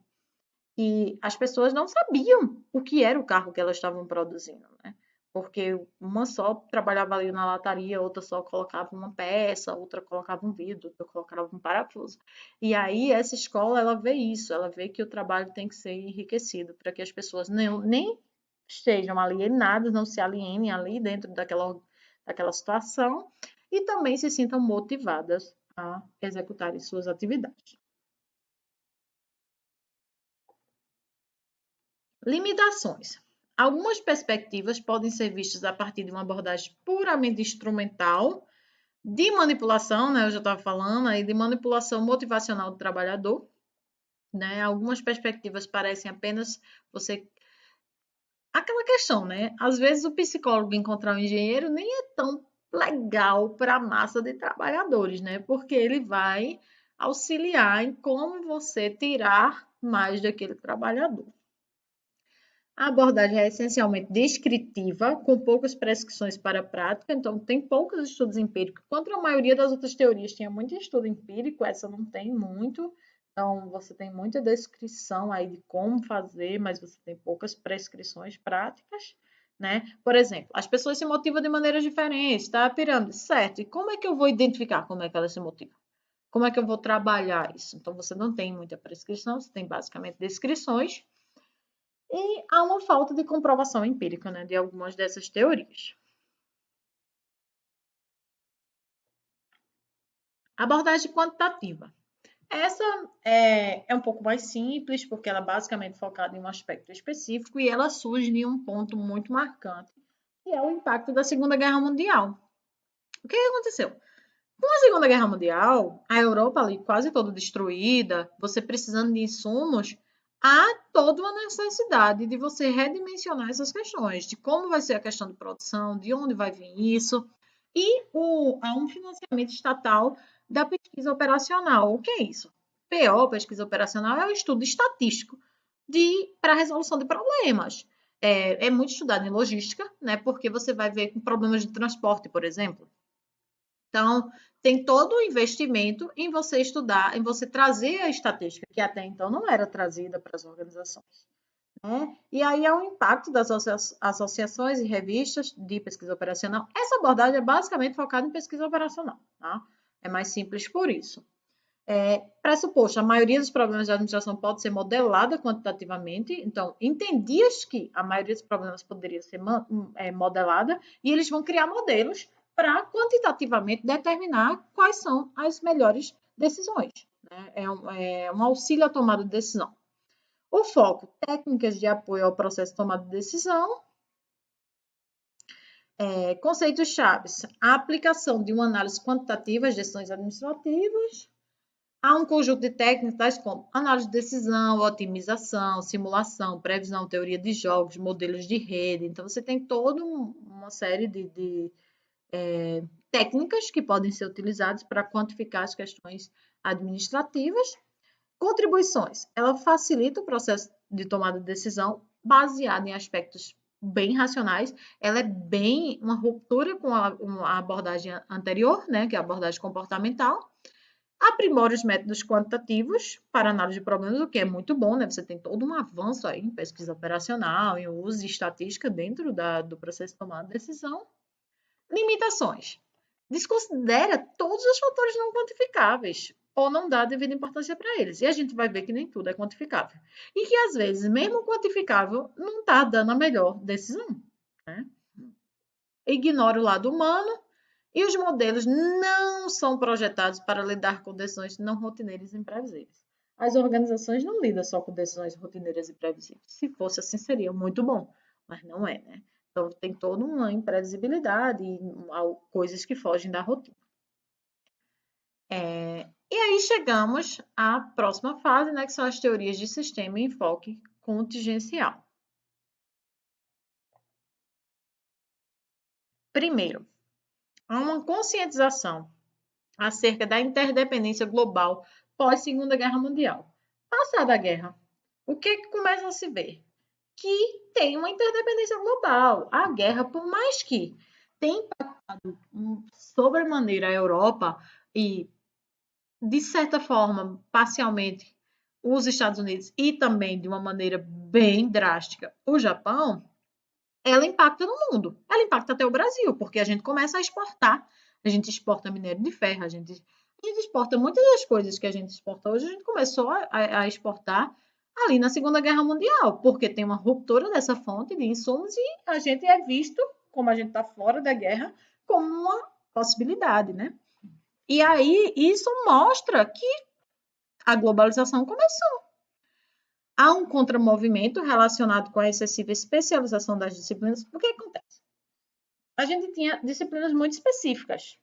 que as pessoas não sabiam o que era o carro que elas estavam produzindo, né? Porque uma só trabalhava ali na lataria, outra só colocava uma peça, outra colocava um vidro, outra colocava um parafuso. E aí essa escola, ela vê isso, ela vê que o trabalho tem que ser enriquecido para que as pessoas nem estejam alienadas, não se alienem ali dentro daquela situação e também se sintam motivadas a executarem suas atividades. Limitações. Algumas perspectivas podem ser vistas a partir de uma abordagem puramente instrumental, de manipulação, né? Eu já estava falando aí, de manipulação motivacional do trabalhador, né? Algumas perspectivas parecem apenas você. Aquela questão, né? Às vezes o psicólogo encontrar um engenheiro nem é tão legal para a massa de trabalhadores, né? Porque ele vai auxiliar em como você tirar mais daquele trabalhador. A abordagem é essencialmente descritiva, com poucas prescrições para a prática, então tem poucos estudos empíricos. Enquanto a maioria das outras teorias tinha muito estudo empírico, essa não tem muito. Então, você tem muita descrição aí de como fazer, mas você tem poucas prescrições práticas, né? Por exemplo, as pessoas se motivam de maneiras diferentes, tá? A pirâmide, certo? E como é que eu vou identificar como é que elas se motivam? Como é que eu vou trabalhar isso? Então, você não tem muita prescrição, você tem basicamente descrições. E há uma falta de comprovação empírica, né, de algumas dessas teorias. Abordagem quantitativa. Essa é um pouco mais simples, porque ela é basicamente focada em um aspecto específico e ela surge em um ponto muito marcante, que é o impacto da Segunda Guerra Mundial. O que aconteceu? Com a Segunda Guerra Mundial, a Europa ali quase toda destruída, você precisando de insumos, há toda uma necessidade de você redimensionar essas questões, de como vai ser a questão de produção, de onde vai vir isso, e há um financiamento estatal da pesquisa operacional. O que é isso? PO, pesquisa operacional, é um estudo estatístico para a resolução de problemas. É muito estudado em logística, né? Porque você vai ver com problemas de transporte, por exemplo. Então, tem todo o investimento em você estudar, em você trazer a estatística, que até então não era trazida para as organizações. Né? E aí é o impacto das associações e revistas de pesquisa operacional. Essa abordagem é basicamente focada em pesquisa operacional. Tá? É mais simples por isso. Pressuposto, a maioria dos problemas de administração pode ser modelada quantitativamente, então, entendias que a maioria dos problemas poderia ser modelada, e eles vão criar modelos para quantitativamente determinar quais são as melhores decisões. Né? É um auxílio à tomada de decisão. O foco, técnicas de apoio ao processo de tomada de decisão. Conceitos chaves, a aplicação de uma análise quantitativa às decisões administrativas. Há um conjunto de técnicas tais como análise de decisão, otimização, simulação, previsão, teoria de jogos, modelos de rede. Então, você tem toda uma série de técnicas que podem ser utilizadas para quantificar as questões administrativas. Contribuições. Ela facilita o processo de tomada de decisão baseado em aspectos bem racionais. Ela é bem uma ruptura com a abordagem anterior, né, que é a abordagem comportamental. Aprimora os métodos quantitativos para análise de problemas, o que é muito bom, né? Você tem todo um avanço aí em pesquisa operacional, em uso de estatística dentro do processo de tomada de decisão. Limitações. Desconsidera todos os fatores não quantificáveis ou não dá devida importância para eles. E a gente vai ver que nem tudo é quantificável. E que, às vezes, mesmo quantificável, não está dando a melhor decisão. Né? Ignora o lado humano. E os modelos não são projetados para lidar com decisões não rotineiras e imprevisíveis. As organizações não lidam só com decisões rotineiras e previsíveis. Se fosse assim, seria muito bom, mas não é, né? Então, tem toda uma imprevisibilidade e coisas que fogem da rotina. E aí chegamos à próxima fase, né, que são as teorias de sistema e enfoque contingencial. Primeiro, há uma conscientização acerca da interdependência global pós-Segunda Guerra Mundial. Passada a guerra, o que começa a se ver? Que tem uma interdependência global. A guerra, por mais que tenha impactado sobremaneira a Europa e, de certa forma, parcialmente, os Estados Unidos e também, de uma maneira bem drástica, o Japão, ela impacta no mundo. Ela impacta até o Brasil, porque a gente começa a exportar. A gente exporta minério de ferro, a gente exporta muitas das coisas que a gente exporta hoje, a gente começou a exportar ali na Segunda Guerra Mundial, porque tem uma ruptura dessa fonte de insumos e a gente é visto, como a gente está fora da guerra, como uma possibilidade, né? E aí isso mostra que a globalização começou. Há um contramovimento relacionado com a excessiva especialização das disciplinas. O que acontece? A gente tinha disciplinas muito específicas,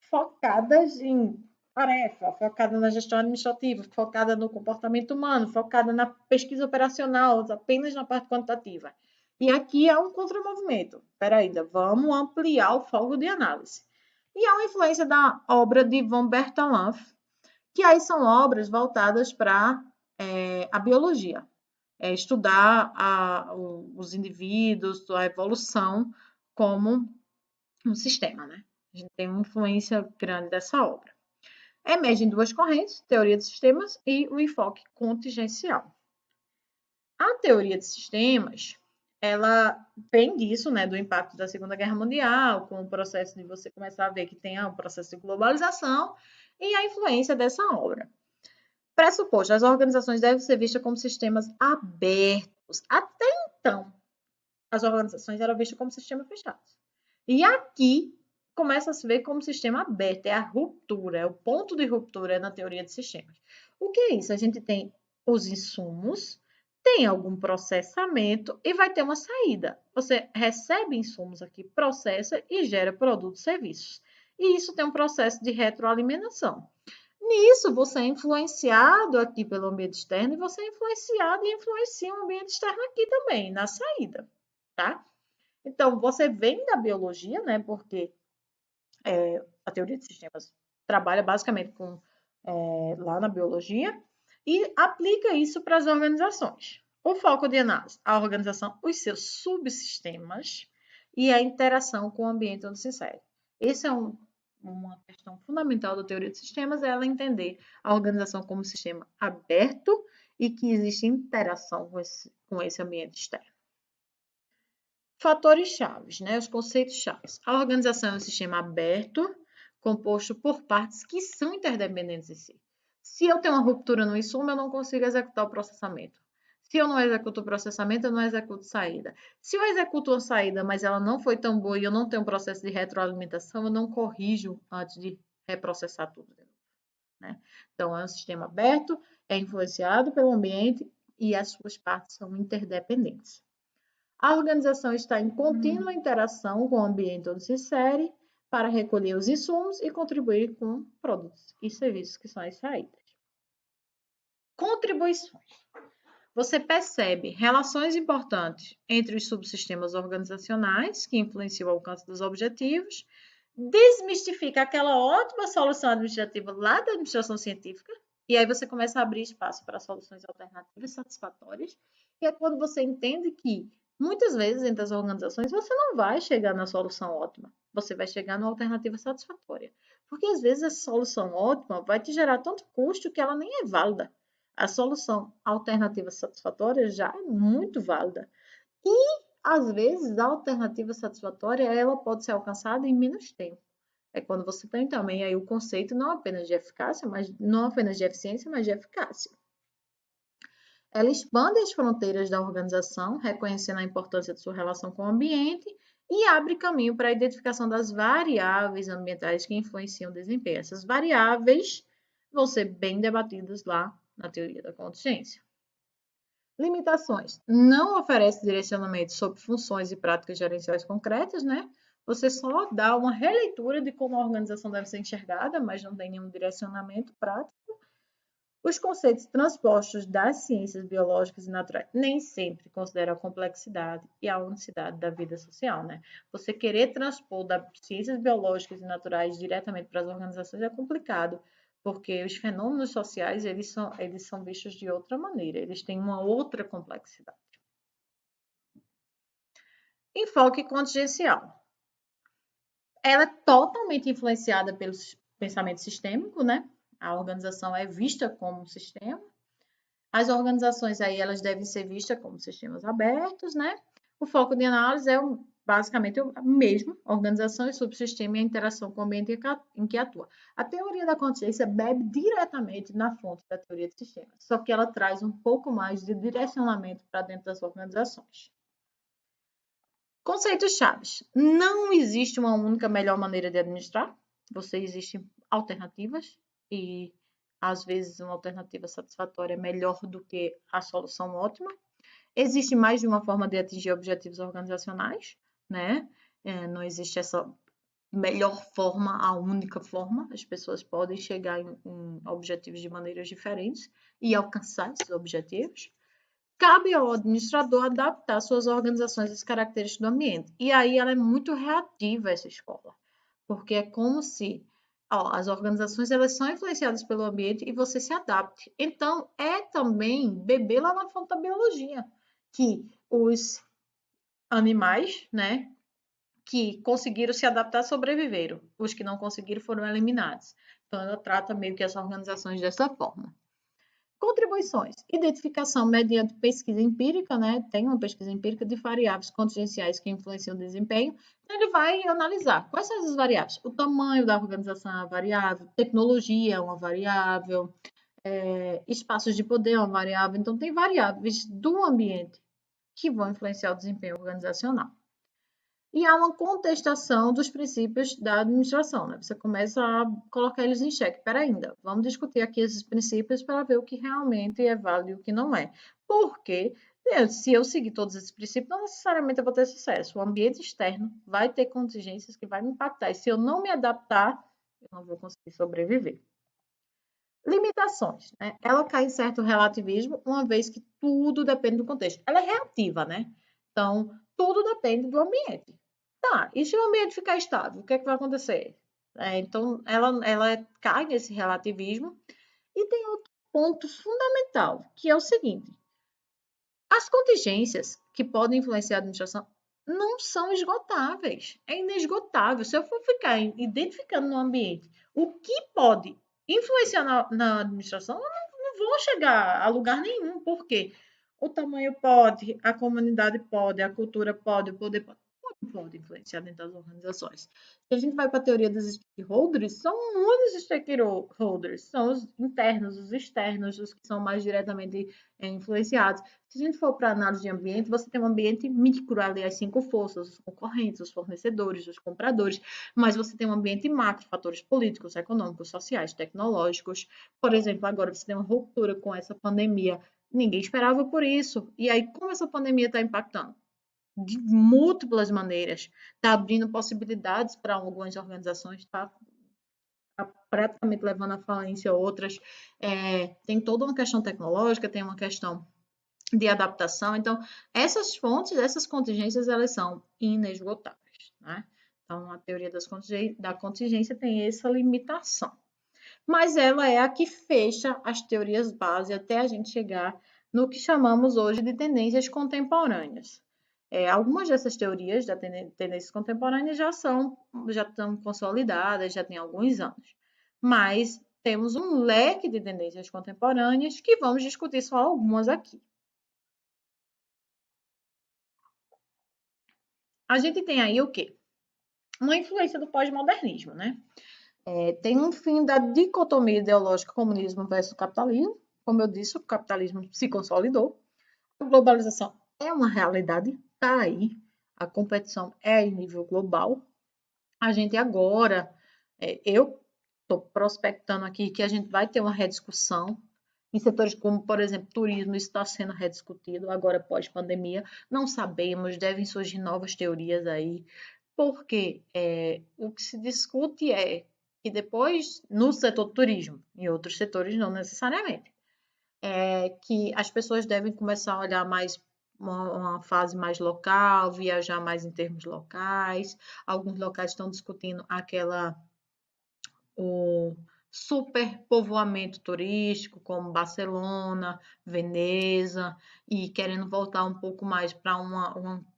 focadas em tarefa, focada na gestão administrativa, focada no comportamento humano, focada na pesquisa operacional, apenas na parte quantitativa. E aqui há um contramovimento. Espera aí, vamos ampliar o foco de análise. E há uma influência da obra de von Bertalanffy, que aí são obras voltadas para a biologia, estudar os indivíduos, a evolução como um sistema, né? A gente tem uma influência grande dessa obra. Emergem duas correntes, teoria de sistemas e o enfoque contingencial. A teoria de sistemas, ela vem disso, né, do impacto da Segunda Guerra Mundial, com o processo de você começar a ver que tem o processo de globalização e a influência dessa obra. Pressuposto, as organizações devem ser vistas como sistemas abertos. Até então, as organizações eram vistas como sistemas fechados. E aqui começa a se ver como sistema aberto, é a ruptura, é o ponto de ruptura na teoria de sistemas. O que é isso? A gente tem os insumos, tem algum processamento e vai ter uma saída. Você recebe insumos aqui, processa e gera produtos e serviços. E isso tem um processo de retroalimentação. Nisso, você é influenciado aqui pelo ambiente externo e você é influenciado e influencia o ambiente externo aqui também, na saída, tá? Então, você vem da biologia, né? Porque a teoria de sistemas trabalha basicamente lá na biologia e aplica isso para as organizações. O foco de análise, a organização, os seus subsistemas e a interação com o ambiente onde se insere. Esse é uma questão fundamental da teoria de sistemas, é ela entender a organização como um sistema aberto e que existe interação com esse ambiente externo. Fatores chaves, né? Os conceitos chaves. A organização é um sistema aberto, composto por partes que são interdependentes em si. Se eu tenho uma ruptura no insumo, eu não consigo executar o processamento. Se eu não executo o processamento, eu não executo saída. Se eu executo uma saída, mas ela não foi tão boa e eu não tenho um processo de retroalimentação, eu não corrijo antes de reprocessar tudo. Né? Então, é um sistema aberto, é influenciado pelo ambiente e as suas partes são interdependentes. A organização está em contínua interação com o ambiente onde se insere para recolher os insumos e contribuir com produtos e serviços que são as saídas. Contribuições. Você percebe relações importantes entre os subsistemas organizacionais que influenciam o alcance dos objetivos, desmistifica aquela ótima solução administrativa lá da administração científica, e aí você começa a abrir espaço para soluções alternativas satisfatórias, e é quando você entende que muitas vezes, entre as organizações, você não vai chegar na solução ótima. Você vai chegar numa alternativa satisfatória. Porque, às vezes, essa solução ótima vai te gerar tanto custo que ela nem é válida. A solução alternativa satisfatória já é muito válida. E, às vezes, a alternativa satisfatória ela pode ser alcançada em menos tempo. É quando você tem também aí o conceito não apenas de eficácia, mas não apenas de eficiência, mas de eficácia. Ela expande as fronteiras da organização, reconhecendo a importância de sua relação com o ambiente e abre caminho para a identificação das variáveis ambientais que influenciam o desempenho. Essas variáveis vão ser bem debatidas lá na teoria da contingência. Limitações. Não oferece direcionamento sobre funções e práticas gerenciais concretas, né? Você só dá uma releitura de como a organização deve ser enxergada, mas não tem nenhum direcionamento prático. Os conceitos transpostos das ciências biológicas e naturais nem sempre consideram a complexidade e a unicidade da vida social, né? Você querer transpor das ciências biológicas e naturais diretamente para as organizações é complicado, porque os fenômenos sociais, eles são vistos de outra maneira, eles têm uma outra complexidade. Enfoque contingencial. Ela é totalmente influenciada pelo pensamento sistêmico, né? A organização é vista como um sistema. As organizações aí, elas devem ser vistas como sistemas abertos, né? O foco de análise é basicamente o mesmo, organização e subsistema e a interação com o ambiente em que atua. A teoria da contingência bebe diretamente na fonte da teoria de sistemas, só que ela traz um pouco mais de direcionamento para dentro das organizações. Conceitos chaves. Não existe uma única melhor maneira de administrar. Existem alternativas e, às vezes, uma alternativa satisfatória é melhor do que a solução ótima. Existe mais de uma forma de atingir objetivos organizacionais, né? Não existe essa melhor forma, a única forma. As pessoas podem chegar em objetivos de maneiras diferentes e alcançar esses objetivos. Cabe ao administrador adaptar suas organizações às características do ambiente. E aí ela é muito reativa, essa escola, porque é como se As organizações elas são influenciadas pelo ambiente e você se adapte. Então, é também beber lá na fonte da biologia, que os animais, né, que conseguiram se adaptar sobreviveram. Os que não conseguiram foram eliminados. Então, ela trata meio que as organizações dessa forma. Contribuições. Identificação mediante pesquisa empírica, né? Tem uma pesquisa empírica de variáveis contingenciais que influenciam o desempenho. Então, ele vai analisar quais são essas variáveis. O tamanho da organização é uma variável, tecnologia é uma variável, espaços de poder é uma variável. Então, tem variáveis do ambiente que vão influenciar o desempenho organizacional. E há uma contestação dos princípios da administração, né? Você começa a colocar eles em xeque. Espera ainda, vamos discutir aqui esses princípios para ver o que realmente é válido e o que não é. Porque se eu seguir todos esses princípios, não necessariamente eu vou ter sucesso. O ambiente externo vai ter contingências que vai me impactar. E se eu não me adaptar, eu não vou conseguir sobreviver. Limitações, né? Ela cai em certo relativismo, uma vez que tudo depende do contexto. Ela é reativa, né? Então, tudo depende do ambiente. Tá, e se o ambiente ficar estável, o que é que vai acontecer? Então, ela cai nesse relativismo. E tem outro ponto fundamental, que é o seguinte: as contingências que podem influenciar a administração não são esgotáveis. É inesgotável. Se eu for ficar identificando no ambiente o que pode influenciar na administração, eu não vou chegar a lugar nenhum. Por quê? O tamanho pode, a comunidade pode, a cultura pode, o poder pode. Tudo pode influenciar dentro das organizações. Se a gente vai para a teoria dos stakeholders, são muitos stakeholders. São os internos, os externos, os que são mais diretamente influenciados. Se a gente for para a análise de ambiente, você tem um ambiente micro ali, as 5 forças, os concorrentes, os fornecedores, os compradores, mas você tem um ambiente macro, fatores políticos, econômicos, sociais, tecnológicos. Por exemplo, agora você tem uma ruptura com essa pandemia. Ninguém esperava por isso. E aí, como essa pandemia está impactando? De múltiplas maneiras. Está abrindo possibilidades para algumas organizações, está praticamente levando à falência outras. Tem toda uma questão tecnológica, tem uma questão de adaptação. Então, essas fontes, essas contingências, elas são inesgotáveis, né? Então, a teoria da contingência tem essa limitação. Mas ela é a que fecha as teorias base até a gente chegar no que chamamos hoje de tendências contemporâneas. Algumas dessas teorias da tendências contemporâneas já estão consolidadas, já tem alguns anos. Mas temos um leque de tendências contemporâneas que vamos discutir só algumas aqui. A gente tem aí o quê? Uma influência do pós-modernismo, né? Tem um fim da dicotomia ideológica comunismo versus capitalismo. Como eu disse, o capitalismo se consolidou. A globalização é uma realidade, está aí. A competição é em nível global. A gente agora, eu estou prospectando aqui que a gente vai ter uma rediscussão em setores como, por exemplo, turismo, isso está sendo rediscutido agora pós-pandemia. Não sabemos, devem surgir novas teorias aí, porque o que se discute é que depois, no setor do turismo, em outros setores não necessariamente, que as pessoas devem começar a olhar mais uma fase mais local, viajar mais em termos locais. Alguns locais estão discutindo o superpovoamento turístico, como Barcelona, Veneza, e querendo voltar um pouco mais para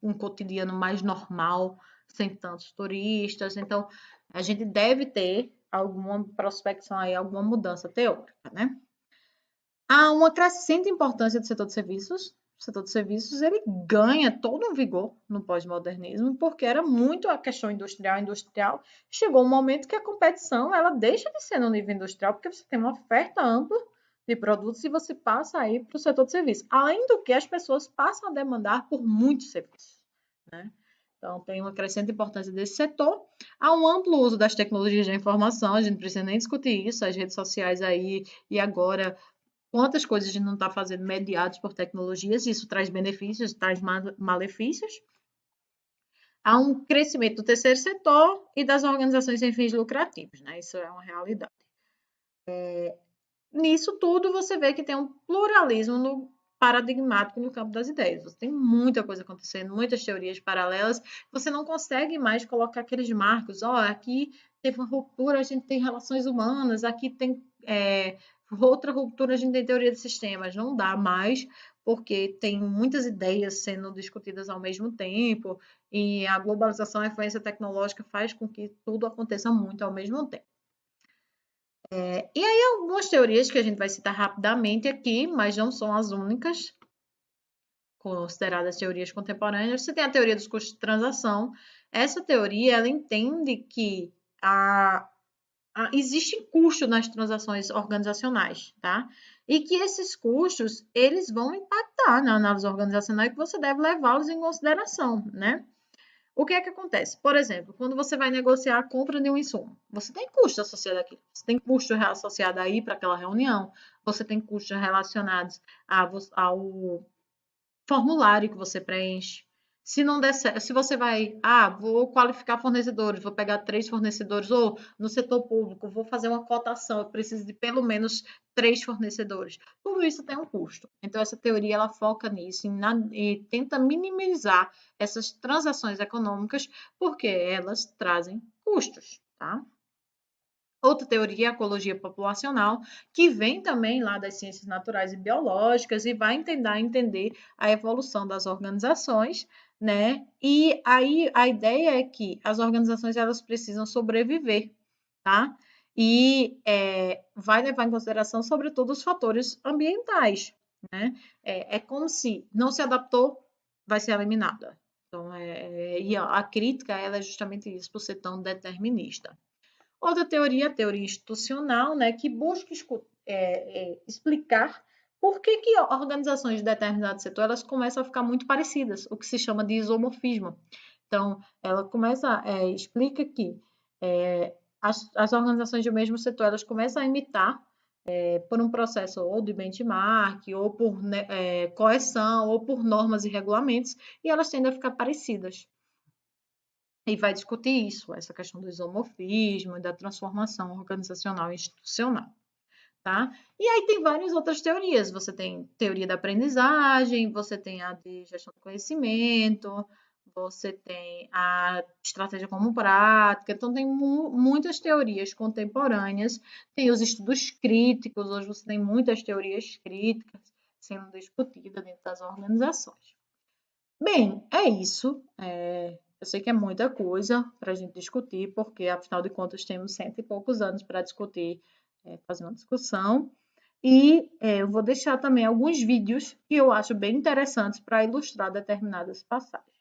um cotidiano mais normal, sem tantos turistas. Então, a gente deve ter alguma prospecção aí, alguma mudança teórica, né? Há uma crescente importância do setor de serviços. O setor de serviços ele ganha todo um vigor no pós-modernismo, porque era muito a questão industrial. Chegou um momento que a competição ela deixa de ser no nível industrial, porque você tem uma oferta ampla de produtos e você passa aí para o setor de serviços. Além do que as pessoas passam a demandar por muitos serviços, né? Então, tem uma crescente importância desse setor. Há um amplo uso das tecnologias da informação, a gente não precisa nem discutir isso, as redes sociais aí e agora quantas coisas a gente não está fazendo mediados por tecnologias, isso traz benefícios, traz malefícios. Há um crescimento do terceiro setor e das organizações sem fins lucrativos, né? Isso é uma realidade. Nisso tudo, você vê que tem um pluralismo paradigmático no campo das ideias. Você tem muita coisa acontecendo, muitas teorias paralelas. Você não consegue mais colocar aqueles marcos. Aqui teve uma ruptura, a gente tem relações humanas, aqui tem outra ruptura, a gente tem teoria de sistemas. Não dá mais, porque tem muitas ideias sendo discutidas ao mesmo tempo, e a globalização e a influência tecnológica faz com que tudo aconteça muito ao mesmo tempo. E aí, algumas teorias que a gente vai citar rapidamente aqui, mas não são as únicas consideradas teorias contemporâneas. Você tem a teoria dos custos de transação. Essa teoria, ela entende que existe custo nas transações organizacionais, tá? E que esses custos, eles vão impactar na análise organizacional e que você deve levá-los em consideração, né? O que é que acontece? Por exemplo, quando você vai negociar a compra de um insumo, você tem custo associado àquilo, você tem custo associado aí para aquela reunião, você tem custos relacionados ao formulário que você preenche. Se não der certo, se você vai, vou qualificar fornecedores, vou pegar 3 fornecedores, ou no setor público, vou fazer uma cotação, eu preciso de pelo menos 3 fornecedores. Tudo isso tem um custo. Então, essa teoria, ela foca nisso e tenta minimizar essas transações econômicas, porque elas trazem custos, tá? Outra teoria é a ecologia populacional, que vem também lá das ciências naturais e biológicas e vai tentar entender a evolução das organizações, né? E aí a ideia é que as organizações elas precisam sobreviver, tá? E vai levar em consideração, sobretudo, os fatores ambientais, né? É como se não se adaptou, vai ser eliminada. Então, e a crítica ela é justamente isso, por ser tão determinista. Outra teoria, a teoria institucional, né, que busca explicar por que organizações de determinado setor elas começam a ficar muito parecidas, o que se chama de isomorfismo. Então, ela explica que as organizações do mesmo setor elas começam a imitar por um processo ou de benchmark, ou por correção, ou por normas e regulamentos, e elas tendem a ficar parecidas. E vai discutir isso, essa questão do isomorfismo e da transformação organizacional e institucional, tá? E aí tem várias outras teorias. Você tem teoria da aprendizagem, você tem a de gestão do conhecimento, você tem a estratégia como prática. Então, tem muitas teorias contemporâneas. Tem os estudos críticos, hoje você tem muitas teorias críticas sendo discutidas dentro das organizações. Bem, é isso. Eu sei que é muita coisa para a gente discutir, porque, afinal de contas, temos 100 e poucos anos para discutir, fazer uma discussão. E eu vou deixar também alguns vídeos que eu acho bem interessantes para ilustrar determinadas passagens.